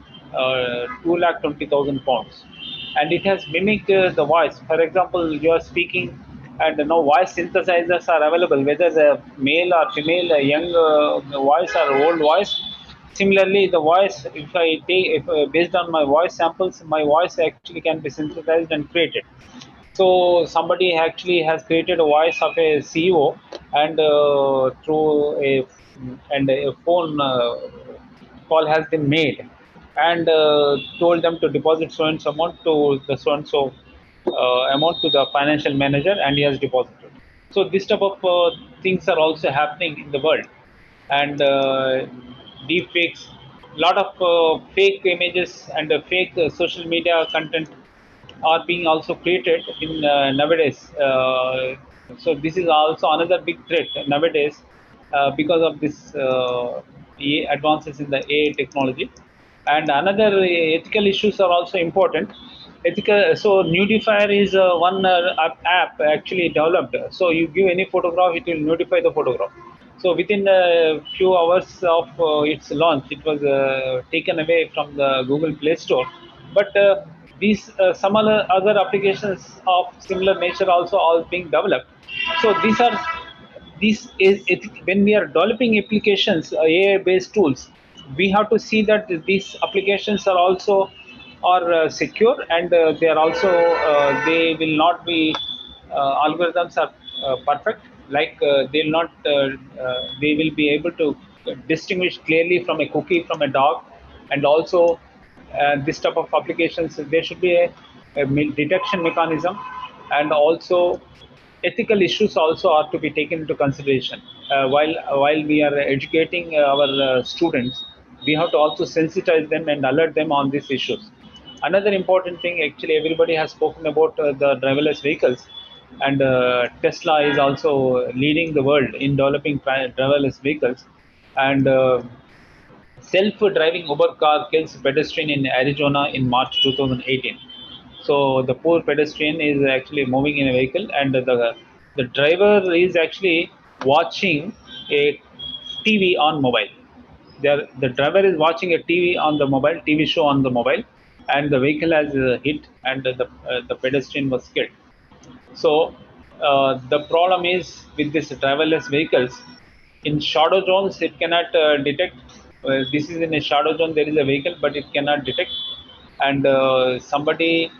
L: 220,000 pounds, and it has mimicked the voice. For example, you are speaking, and now voice synthesizers are available, whether the male or female, young voice or old voice. Similarly, the voice, if I take, if based on my voice samples, my voice actually can be synthesized and created. So somebody actually has created a voice of a CEO, and through a phone call has been made, and told them to deposit so and so amount to the so and so amount to the financial manager, and he has deposited. So this type of things are also happening in the world, and deep fakes, lot of fake images and fake social media content are being also created in nowadays. So this is also another big threat nowadays because of this advances in the AI technology. And another ethical issues are also important. Ethical. So Nudifier is one app actually developed. So you give any photograph, it will notify the photograph. So within a few hours of its launch, it was taken away from the Google Play Store. But these some other applications of similar nature also all being developed. So these is when we are developing applications, AI based tools, we have to see that these applications are also are secure, and they are also they will not be algorithms are perfect, like they'll not they will be able to distinguish clearly from a cookie from a dog. And also this type of applications, there should be a detection mechanism, and also ethical issues also are to be taken into consideration while we are educating our students. We have to also sensitize them and alert them on these issues. Another important thing, actually, everybody has spoken about the driverless vehicles, and Tesla is also leading the world in developing driverless vehicles. And self-driving Uber car kills pedestrian in Arizona in March 2018. So the poor pedestrian is actually moving in a vehicle, and the driver is actually watching a TV on mobile. The driver is watching a TV on the mobile, TV show on the mobile, and the vehicle has hit, and the pedestrian was killed. So the problem is with this driverless vehicles. In shadow zones, it cannot detect. This is in a shadow zone. There is a vehicle, but it cannot detect. And somebody,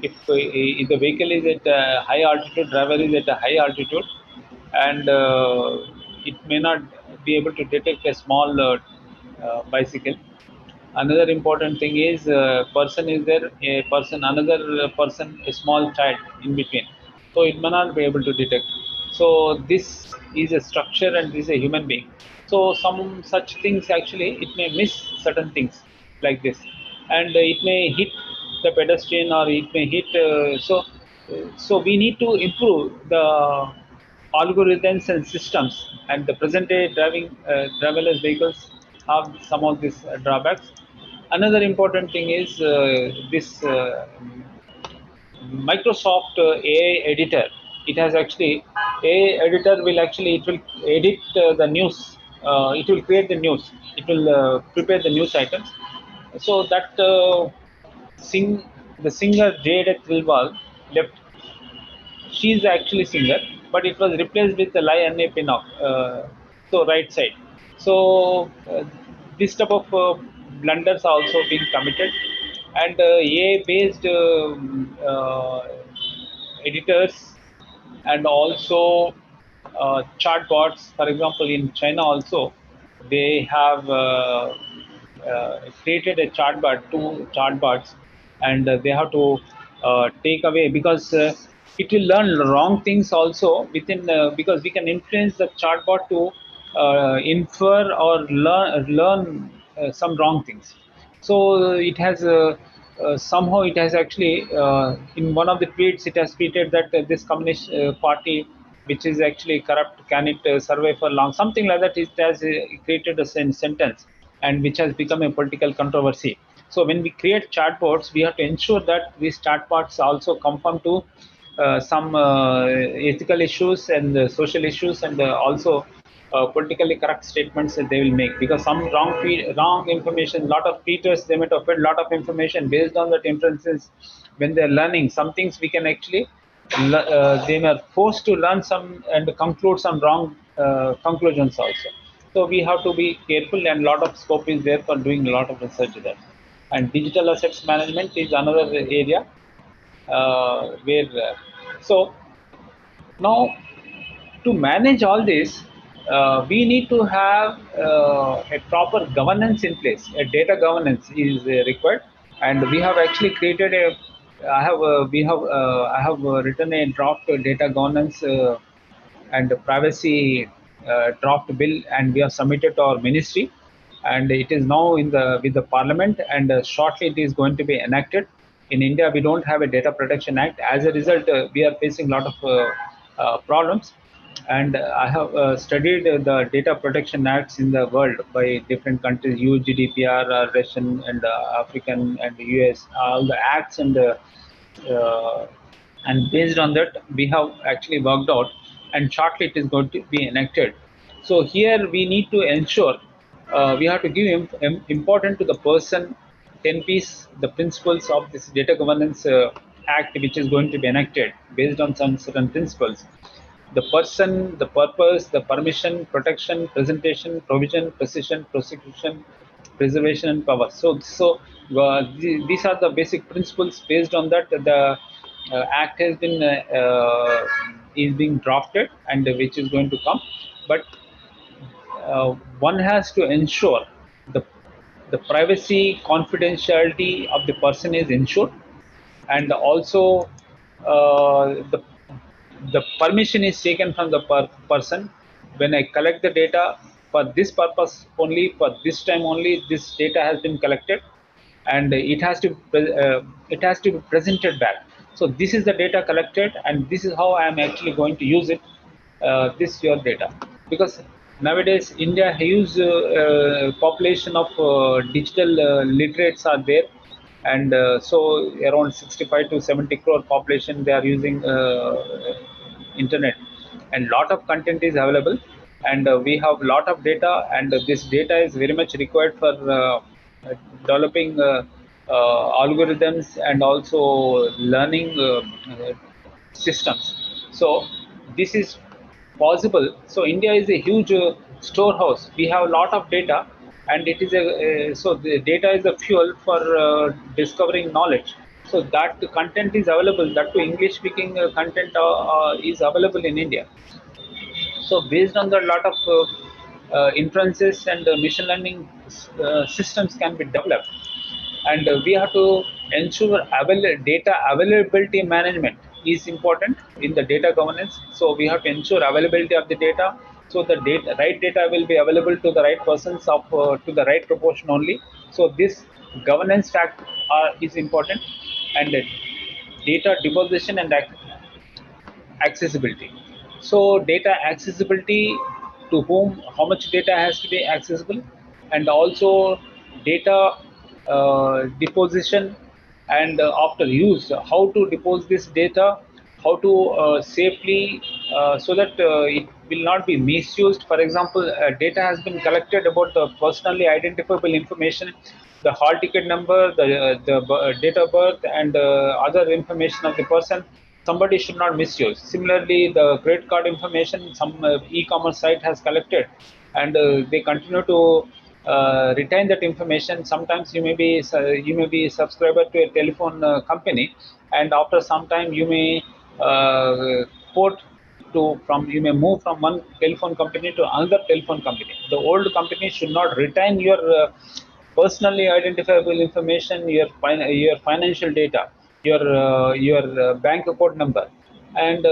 L: if the vehicle is at a high altitude, driver is at a high altitude, and it may not be able to detect a small bicycle. Another important thing is person is there, a person, another person, a small child in between. So it may not be able to detect. So this is a structure, and this is a human being. So some such things, actually, it may miss certain things like this, and it may hit the pedestrian, or it may hit. So we need to improve the algorithms and systems, and the present day driverless vehicles have some of these drawbacks. Another important thing is this Microsoft AI editor. It has actually AI editor will actually, it will edit the news. It will create the news. It will prepare the news items. So that the singer Jade Trilwal left. She's actually singer, but it was replaced with the Lion Pinnock, so right side. So this type of blunders are also being committed, and AI-based editors, and also chatbots. For example, in China also, they have created a chatbot, two chatbots, and they have to take away, because it will learn wrong things also within, because we can influence the chatbot to infer or learn some wrong things. So it has somehow it has actually in one of the tweets it has tweeted that this communist party, which is actually corrupt, can it survive for long, something like that. It has created a sentence, and which has become a political controversy. So when we create chatbots, we have to ensure that these chatbots also conform to some ethical issues and social issues, and also politically correct statements that they will make, because some wrong information, lot of tweeters, they might have fed lot of information. Based on that inferences, when they're learning some things, we can actually they were forced to learn some and conclude some wrong conclusions also. So we have to be careful, and lot of scope is there for doing a lot of research there. And digital assets management is another area where so now, to manage all this, we need to have a proper governance in place. A data governance is required, and we have actually created a. I have written a draft data governance and privacy draft bill, and we have submitted to our ministry, and it is now in the with the parliament, and shortly it is going to be enacted. In India, we don't have a data protection act. As a result, we are facing a lot of problems, and I have studied the data protection acts in the world by different countries, UGDPR, Russian and African and US, all the acts, and based on that we have actually worked out, and shortly it is going to be enacted. So here we need to ensure, we have to give important to the person 10 piece the principles of this data governance act, which is going to be enacted based on some certain principles: the person, the purpose, the permission, protection, presentation, provision, precision, prosecution, preservation, and power. These are the basic principles. Based on that, the act has been is being drafted, and which is going to come. But one has to ensure the privacy, confidentiality of the person is ensured, and also the permission is taken from the person. When I collect the data for this purpose only, for this time only, this data has been collected, and it has to be presented back. So this is the data collected, and this is how I am actually going to use it. This your data, because nowadays India huge population of digital literates are there, and so around 65 to 70 crore population, they are using internet, and lot of content is available, and we have lot of data, and this data is very much required for developing algorithms and also learning systems. So this is possible. So India is a huge storehouse. We have a lot of data, and it is so the data is a fuel for discovering knowledge. So that content is available. That to English speaking content is available in India. So based on the lot of inferences and machine learning systems can be developed, and we have to ensure data availability management is important in the data governance. So we have to ensure availability of the data, so the right data will be available to the right persons of to the right proportion only. So this governance fact is important, and data deposition and accessibility. So data accessibility, to whom, how much data has to be accessible, and also data deposition, and after use, how to depose this data, how to safely, so that it will not be misused. For example, data has been collected about the personally identifiable information, the hall ticket number, the date of birth, and other information of the person. Somebody should not misuse. Similarly, the credit card information some e-commerce site has collected, and they continue to retain that information. Sometimes you may be subscriber to a telephone company, and after some time you may port you may move from one telephone company to another telephone company. The old company should not retain your personally identifiable information, your financial data, your bank account number, and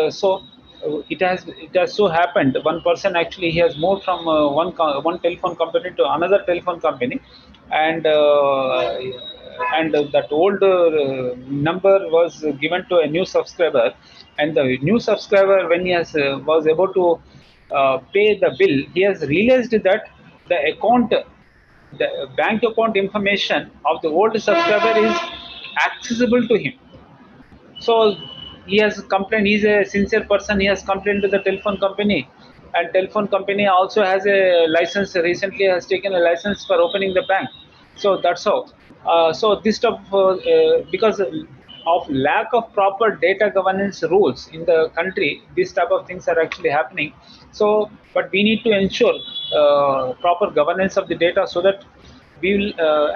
L: it has so happened one person actually he has moved from one telephone company to another telephone company, and that old number was given to a new subscriber, and the new subscriber, when he was able to pay the bill, he has realized that the bank account information of the old subscriber is accessible to him. So he has complained. He's a sincere person. He has complained to the telephone company, and telephone company also has a license. Recently, has taken a license for opening the bank. So that's how. So this stuff, because of lack of proper data governance rules in the country, these type of things are actually happening. So, but we need to ensure proper governance of the data, so that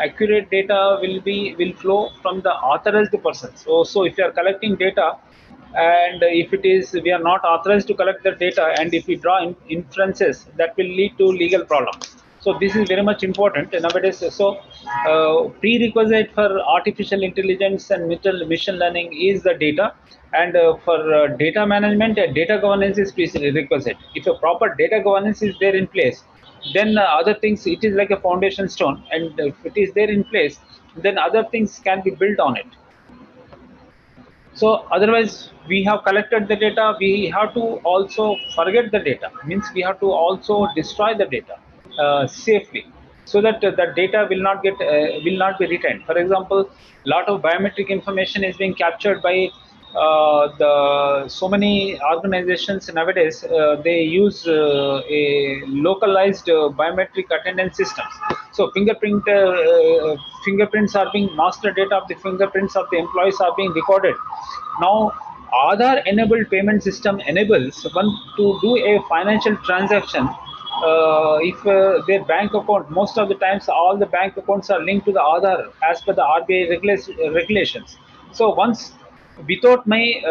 L: accurate data will flow from the authorized persons. So if you are collecting data, and if it is we are not authorized to collect the data, and if we draw inferences, that will lead to legal problems. So this is very much important nowadays. So prerequisite for artificial intelligence and machine learning is the data, and for data management, data governance is prerequisite. If a proper data governance is there in place, then other things, it is like a foundation stone, and if it is there in place, then other things can be built on it. So otherwise, we have collected the data, we have to also forget the data, means we have to also destroy the data safely, so that the data will not be retained. For example, lot of biometric information is being captured by the so many organizations nowadays. They use a localized biometric attendance systems. So fingerprints are being, master data of the fingerprints of the employees are being recorded. Now Aadhaar enabled payment system enables one to do a financial transaction. If their bank account, most of the times all the bank accounts are linked to the Aadhaar as per the RBI regulations. So once, without my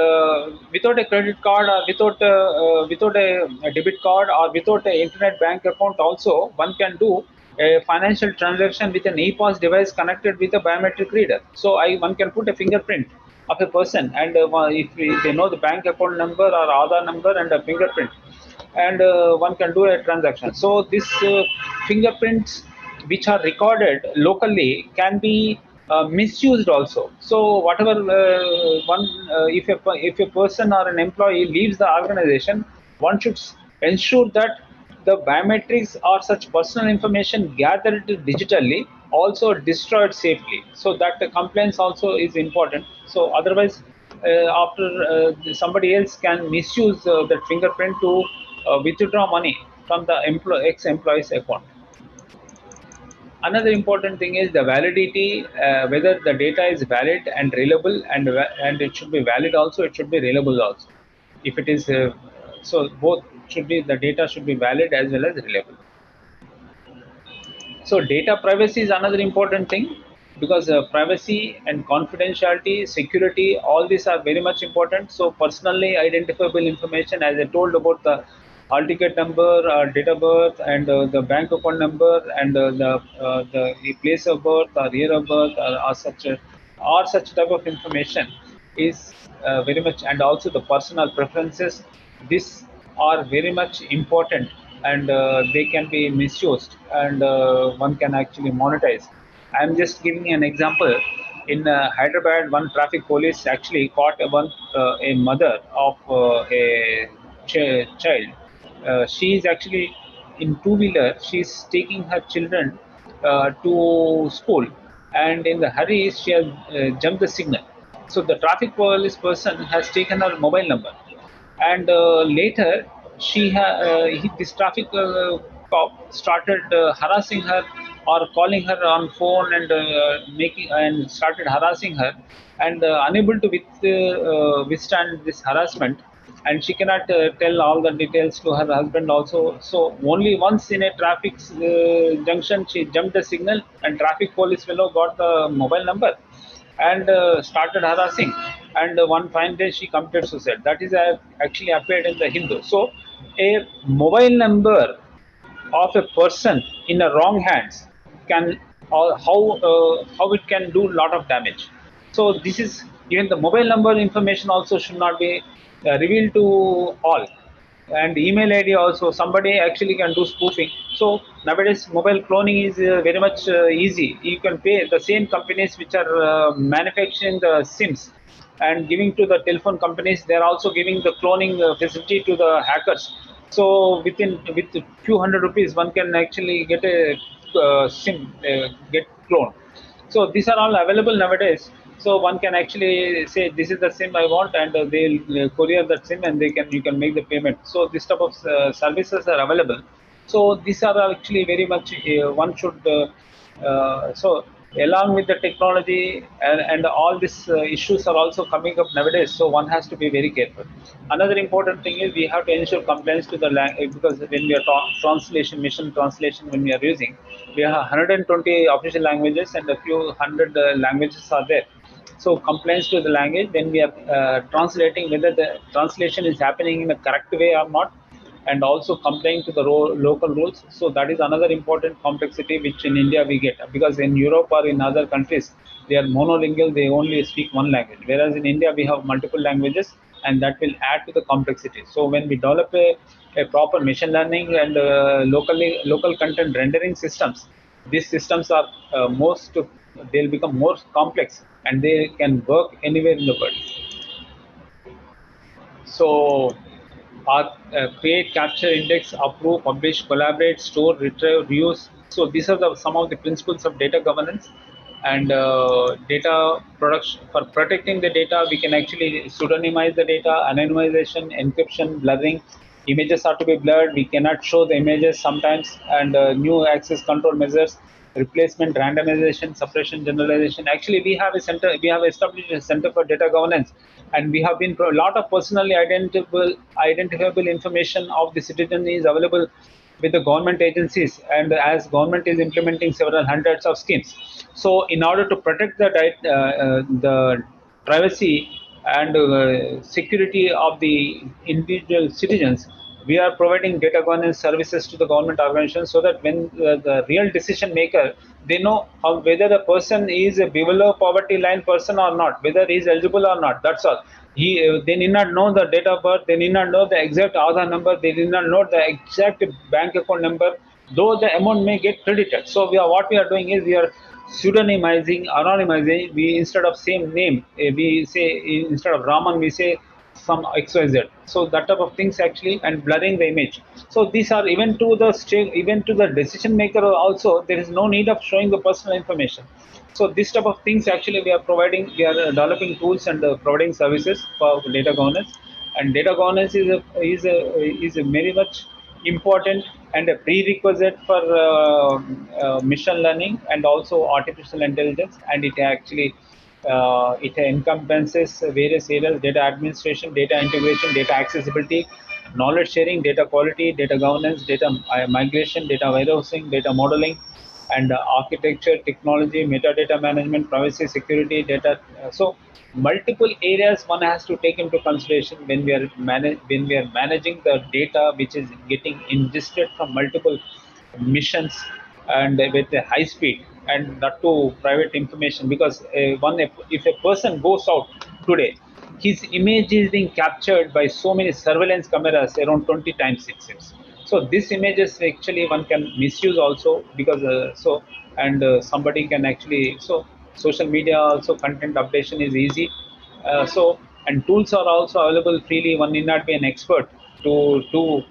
L: without a credit card, or without a debit card, or without an internet bank account also, one can do a financial transaction with an ePOS device connected with a biometric reader. So one can put a fingerprint of a person, and if they know the bank account number or Aadhaar number and a fingerprint, and one can do a transaction. So this fingerprints which are recorded locally can be misused also. So whatever if a person or an employee leaves the organization, one should ensure that the biometrics or such personal information gathered digitally also destroyed safely, so that the compliance also is important. So otherwise, after somebody else can misuse that fingerprint to withdraw money from the ex-employee's account. Another important thing is the validity, whether the data is valid and reliable, and it should be valid also, it should be reliable also. If it is so, both should be, the data should be valid as well as reliable. So data privacy is another important thing, because privacy and confidentiality, security, all these are very much important. So personally identifiable information, as I told about the hall ticket number, date of birth, and the bank account number, and the place of birth or year of birth, or such type of information is very much, and also the personal preferences. These are very much important, and they can be misused, and one can actually monetize. I'm just giving you an example. In Hyderabad, one traffic police actually caught a mother of a child. She is actually in two-wheeler. She's taking her children to school, and in the hurry, she has jumped the signal. So the traffic police person has taken her mobile number, and later this traffic cop started harassing her, or calling her on phone, and started harassing her, and unable to withstand this harassment, and she cannot tell all the details to her husband also. So only once in a traffic junction she jumped the signal, and traffic police fellow got the mobile number and started harassing, and one fine day she committed suicide. That is actually appeared in the Hindu. So a mobile number of a person in the wrong hands can, or how it can do lot of damage. So this is, even the mobile number information also should not be revealed to all, and email ID also. Somebody actually can do spoofing. So nowadays mobile cloning is very much easy. You can pay the same companies which are manufacturing the SIMs and giving to the telephone companies, they are also giving the cloning facility to the hackers. So with few hundred rupees, one can actually get a SIM, get cloned. So these are all available nowadays. So one can actually say, this is the SIM I want, and they'll courier that SIM, and you can make the payment. So this type of services are available. So these are actually very much one should. So along with the technology, and all these issues are also coming up nowadays. So one has to be very careful. Another important thing is we have to ensure compliance to the language, because when we are translation, mission translation, when we are using, we have 120 official languages, and a few hundred languages are there. So compliance to the language, when we are translating, whether the translation is happening in a correct way or not, and also complying to the local rules. So that is another important complexity which in India we get, because in Europe or in other countries they are monolingual, they only speak one language, whereas in India we have multiple languages, and that will add to the complexity. So when we develop a proper machine learning and local content rendering systems, these systems are they'll become more complex and they can work anywhere in the world. So create, capture, index, approve, publish, collaborate, store, retrieve, reuse. So these are some of the principles of data governance. And data production, for protecting the data, we can actually pseudonymize the data, anonymization, encryption, blurring. Images are to be blurred. We cannot show the images sometimes, and new access control measures, replacement, randomization, suppression, generalization. Actually, we have established a center for data governance, and we have been a lot of personally identifiable information of the citizen is available with the government agencies, and as government is implementing several hundreds of schemes. So in order to protect the privacy and security of the individual citizens, we are providing data governance services to the government organizations, so that when the real decision maker, they know whether the person is a below poverty line person or not, whether he is eligible or not. That's all. They need not know the date of birth, they need not know the exact Aadhaar number, they need not know the exact bank account number, though the amount may get credited. So what we are doing is we are pseudonymizing, anonymizing. We, instead of same name, we say, instead of Raman, we say some XYZ. So that type of things actually, and blurring the image. So these are even to the decision maker also, there is no need of showing the personal information. So this type of things actually we are developing tools and providing services for data governance. And data governance is a very much important and a prerequisite for machine learning and also artificial intelligence. And it actually it encompasses various areas: data administration, data integration, data accessibility, knowledge sharing, data quality, data governance, data migration, data warehousing, data modeling, and architecture, technology, metadata management, privacy, security, data. So multiple areas one has to take into consideration when we are managing the data which is getting ingested from multiple missions, and with a high speed, and that to private information. Because if a person goes out today, his image is being captured by so many surveillance cameras, around 20 times it seems. So this images actually one can misuse also, because somebody can actually, so social media also content updation is easy. And tools are also available freely. One need not be an expert to do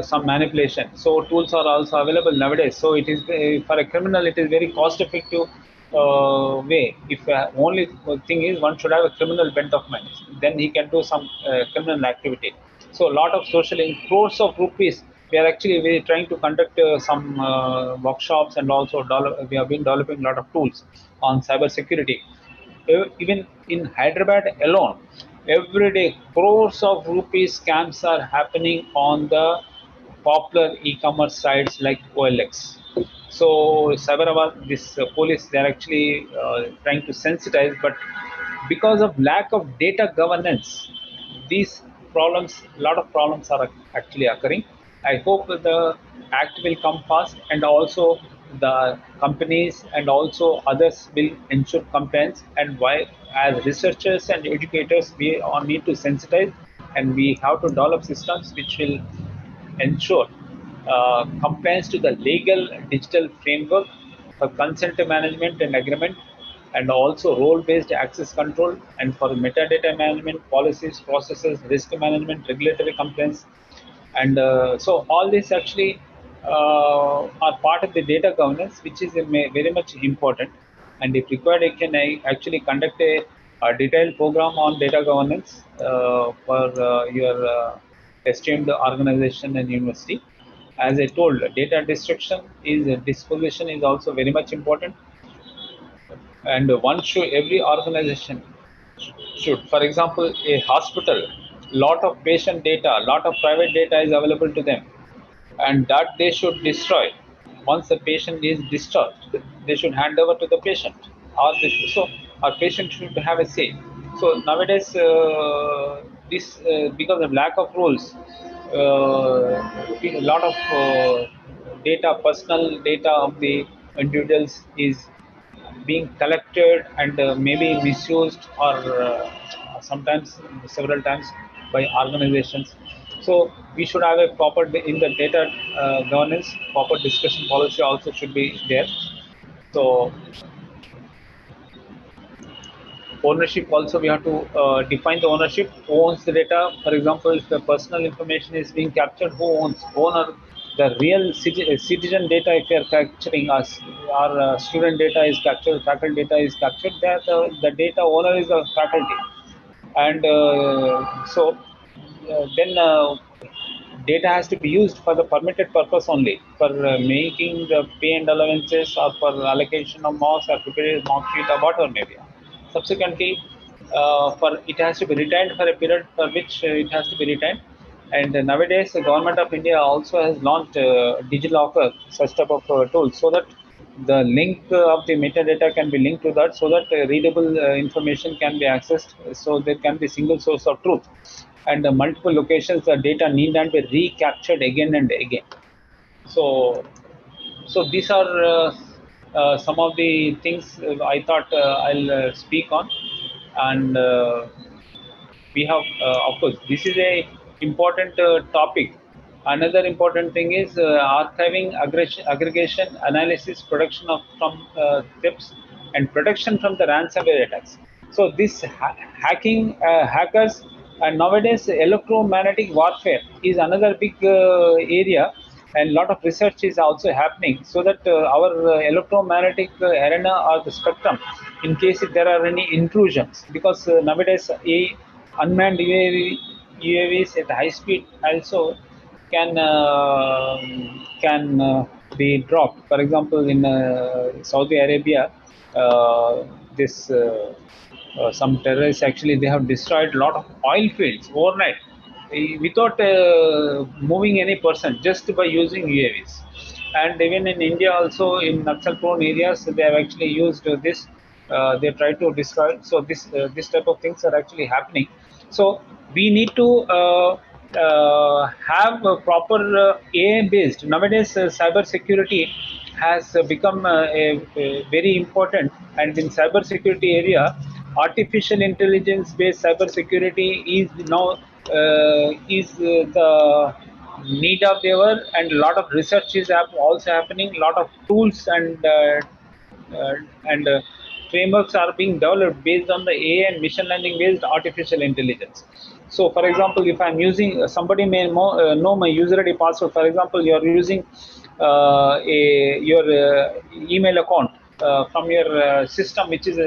L: some manipulation. So tools are also available nowadays. So it is for a criminal, it is very cost effective way. If only thing is, one should have a criminal bent of mind, then he can do some criminal activity. So a lot of social, in crores of rupees, we are actually trying to conduct some workshops, and also we have been developing a lot of tools on cyber security. Even in Hyderabad alone, every day crores of rupees scams are happening on the popular e-commerce sites like OLX. So Cyberabad, this police, they are actually trying to sensitize, but because of lack of data governance, these problems, a lot of problems are actually occurring. I hope the act will come fast, and also the companies and also others will ensure compliance. And why, as researchers and educators, we all need to sensitize, and we have to develop systems which will ensure compliance to the legal digital framework for consent management and agreement, and also role-based access control, and for metadata management, policies, processes, risk management, regulatory compliance. And so all this actually are part of the data governance, which is very much important. And if required, I can actually conduct a detailed program on data governance for your esteemed organization and university. As I told, data disposition is also very much important, and every organization should, for example, a hospital, lot of patient data, lot of private data is available to them, and that they should destroy. Once the patient is discharged, they should hand over to the patient, or so or patient should have a say. So nowadays, this because of lack of rules, a lot of data, personal data of the individuals is being collected and maybe misused or sometimes several times by organizations. So we should have a proper in the data governance, proper discussion policy also should be there. So ownership also, we have to define the ownership. Who owns the data? For example, if the personal information is being captured, who owns? Owner, the real citizen data, if you are capturing us, our student data is captured, faculty data is captured, that the data owner is the faculty. And then data has to be used for the permitted purpose only, for making the pay and allowances or for allocation of marks or preparing mark sheet or whatever maybe. Subsequently, for it has to be retained for a period for which it has to be retained. And nowadays, the government of India also has launched DigiLocker, such type of tools, so that the link of the metadata can be linked to that, so that readable information can be accessed. So there can be single source of truth, and multiple locations, the data need not be recaptured again and again. So these are some of the things I thought I'll speak on. And we have, of course, this is a important topic. Another important thing is archiving, aggregation, analysis, production of from tips, and protection from the ransomware attacks. So this hacking, hackers, and nowadays electromagnetic warfare is another big area, and a lot of research is also happening, so that our electromagnetic arena or the spectrum, in case if there are any intrusions, because nowadays unmanned UAVs at high speed also can be dropped. For example, in Saudi Arabia, this some terrorists actually they have destroyed a lot of oil fields overnight without moving any person, just by using UAVs. And even in India also, in Naxal-prone areas, they have actually used this. They try to destroy. So this type of things are actually happening. So we need to have a proper AI-based. Nowadays, cyber security has become a very important, and in cyber security area, artificial intelligence based cyber security is now the need of the hour, and a lot of research is also happening. A lot of tools uh, and frameworks are being developed based on the AI and machine learning based artificial intelligence. So, for example, if I'm using, somebody may know my user ID password. For example, you are using your email account from your system, which is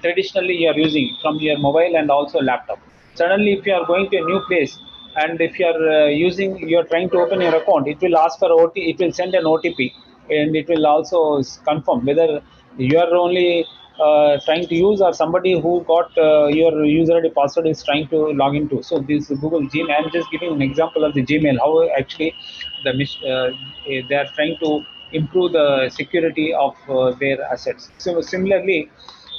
L: traditionally you are using from your mobile and also laptop. Suddenly, if you are going to a new place, and if you are you are trying to open your account, it will ask for it will send an OTP, and it will also confirm whether you are only trying to use, or somebody who got your user ID password is trying to log into. So this Google Gmail, I'm just giving an example of the Gmail, how actually they are trying to improve the security of their assets. So similarly,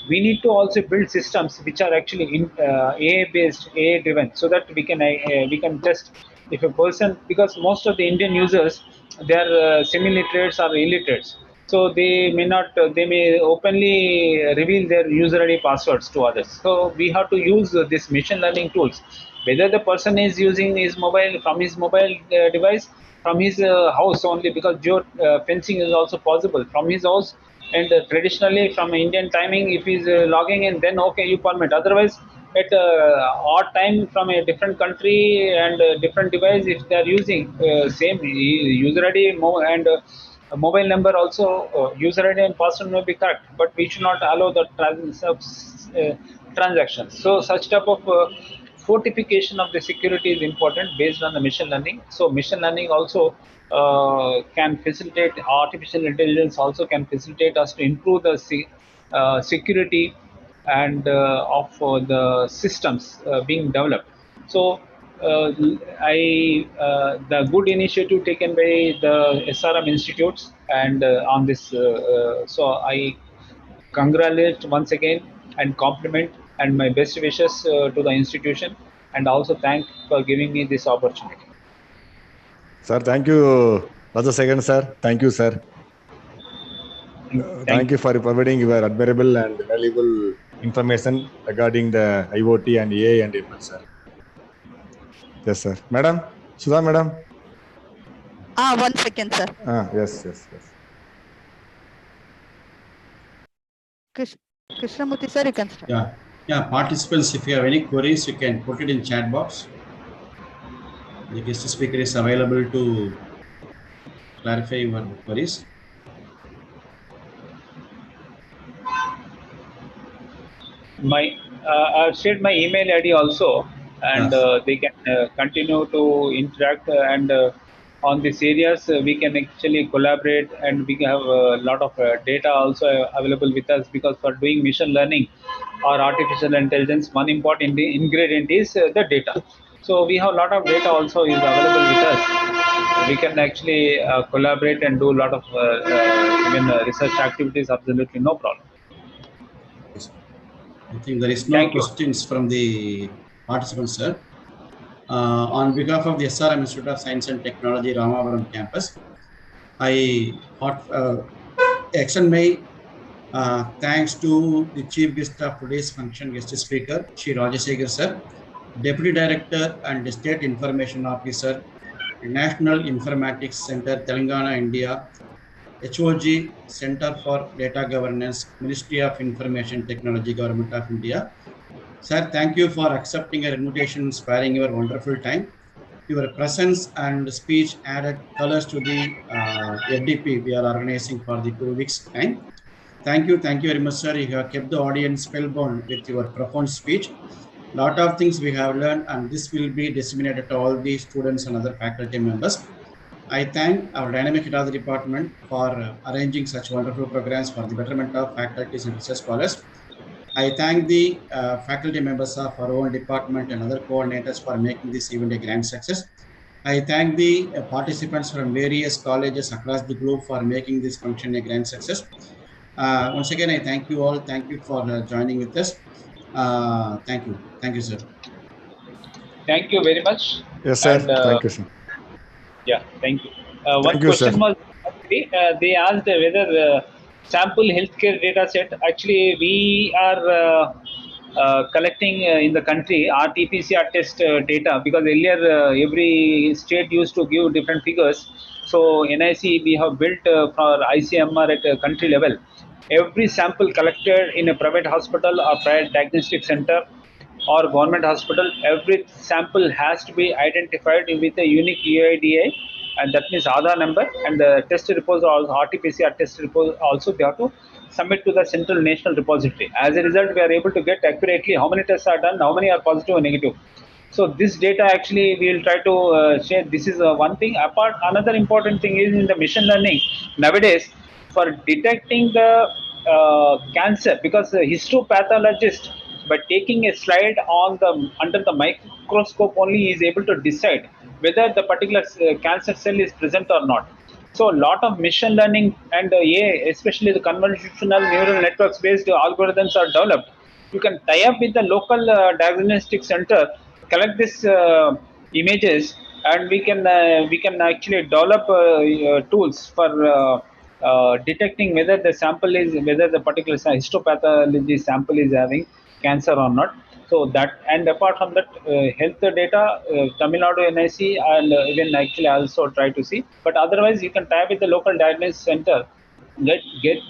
L: we need to also build systems which are actually AI based, AI driven, so that we can test if a person, because most of the Indian users, they are semi-literates or illiterates, so they may not they may openly reveal their user ID passwords to others. So we have to use this machine learning tools, whether the person is using his mobile from his mobile device, from his house only, because geo fencing is also possible from his house. And traditionally from Indian timing, if he's logging in, then okay, you permit. Otherwise, at odd time from a different country and different device, if they are using same user ID and mobile number also, user ID and password may be correct, but we should not allow the transactions. So such type of fortification of the security is important based on the machine learning. So machine learning also can facilitate, artificial intelligence also can facilitate us to improve the security and of the systems being developed. So the good initiative taken by the SRM institutes and on this, so I congratulate once again and compliment and my best wishes to the institution, and also thank for giving me this opportunity.
D: Sir, thank you. Raja Second, sir. Thank you, sir. Thank you for providing your admirable and valuable information regarding the IoT and AI and ML, sir. Yes, sir. Madam, Sudha, madam.
E: 1 second, sir.
D: Yes.
E: Krishnamurthy, sir, you can start.
K: Yeah, participants, if you have any queries, you can put it in chat box. The guest speaker is available to clarify your queries.
L: I've shared my email ID also, and they can continue to interact and on these areas we can actually collaborate, and we have a lot of data also available with us, because for doing machine learning or artificial intelligence, one important ingredient is the data. So we have a lot of data also is available with us. We can actually collaborate and do a lot of even research activities, absolutely no problem.
K: I think there is no questions from the participants, sir. On behalf of the SRM Institute of Science and Technology, Ramapuram campus, I extend my thanks to the chief guest of today's function, guest speaker, Shri Rajasekhar sir, Deputy Director and State Information Officer, National Informatics Center, Telangana, India, HOG, Center for Data Governance, Ministry of Information Technology, Government of India. Sir, thank you for accepting our invitation, sparing your wonderful time. Your presence and speech added colors to the FDP we are organizing for the 2 weeks time. Thank you very much, sir. You have kept the audience spellbound with your profound speech. Lot of things we have learned, and this will be disseminated to all the students and other faculty members. I thank our dynamic technology department for arranging such wonderful programs for the betterment of faculties and research scholars. I thank the faculty members of our own department and other coordinators for making this event a grand success. I thank the participants from various colleges across the globe for making this function a grand success. Once again, I thank you all. Thank you for joining with us. Thank you, sir.
L: Thank you very much.
D: Yes, sir.
L: And,
D: thank you, sir.
L: Yeah, thank you.
D: Thank
L: One
D: you,
L: question
D: sir.
L: was they asked whether sample healthcare data set. Actually, we are collecting in the country RT-PCR test data, because earlier every state used to give different figures. So NIC we have built for ICMR at a country level. Every sample collected in a private hospital or private diagnostic center or government hospital, every sample has to be identified with a unique UIDA, and that means Aadhaar number, and the test reports, also RT-PCR test reports, also they have to submit to the central national repository. As a result, we are able to get accurately how many tests are done, how many are positive or negative. So this data actually we will try to share. This is one thing. Apart, another important thing is in the machine learning nowadays for detecting the cancer, because the histopathologist, by taking a slide on the under the microscope only, is able to decide whether the particular cancer cell is present or not. So a lot of machine learning and AI, especially the convolutional neural networks based algorithms are developed. You can tie up with the local diagnostic center, collect this images, and we can actually develop tools for detecting whether the sample is, whether the particular histopathology sample is having cancer or not. So that, and apart from that, health data, Tamil Nadu NIC, and even actually also try to see. But otherwise, you can tie with the local diagnosis center, get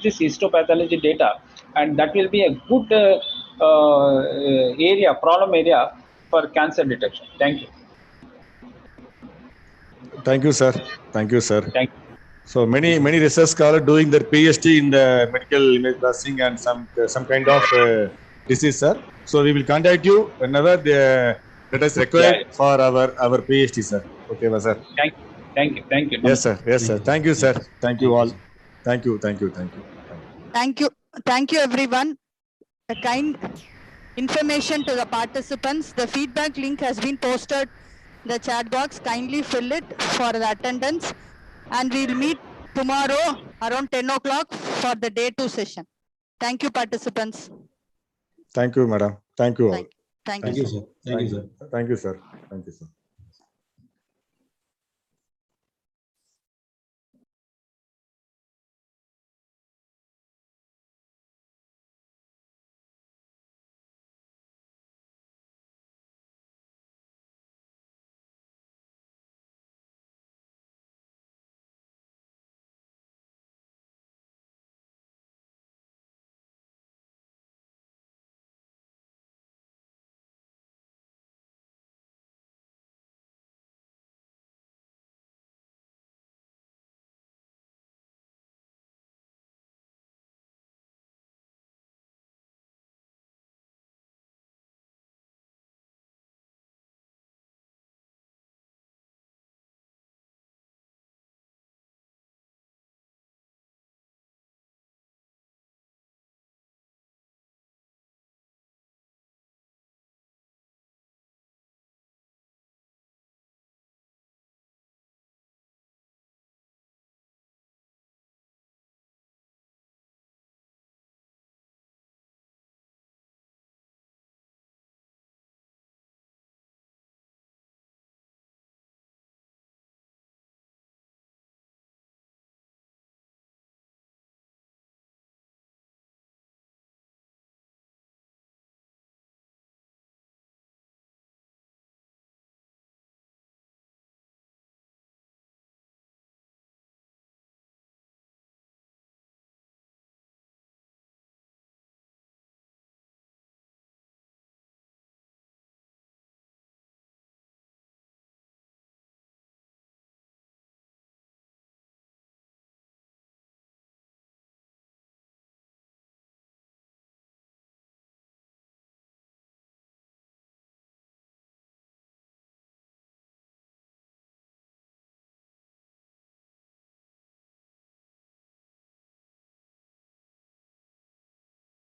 L: this histopathology data, and that will be a good problem area for cancer detection. Thank you.
D: Thank you, sir. Thank you, sir.
L: Thank you.
D: So many research scholars doing their PhD in the medical image processing and some kind of disease, sir. So we will contact you whenever that is required for our PhD, sir. Okay, sir.
L: Thank you.
D: Yes, sir. Yes, sir. Thank you, sir. Thank you all. Thank you.
E: Thank you, everyone. A kind information to the participants. The feedback link has been posted in the chat box. Kindly fill it for the attendance, and we'll meet tomorrow around 10 o'clock for the day 2 session. Thank you, participants.
D: Thank you, madam. Thank you all.
E: Thank you,
K: Thank you,
E: sir.
K: sir. Thank you, sir.
D: Thank you, sir. Thank you, sir.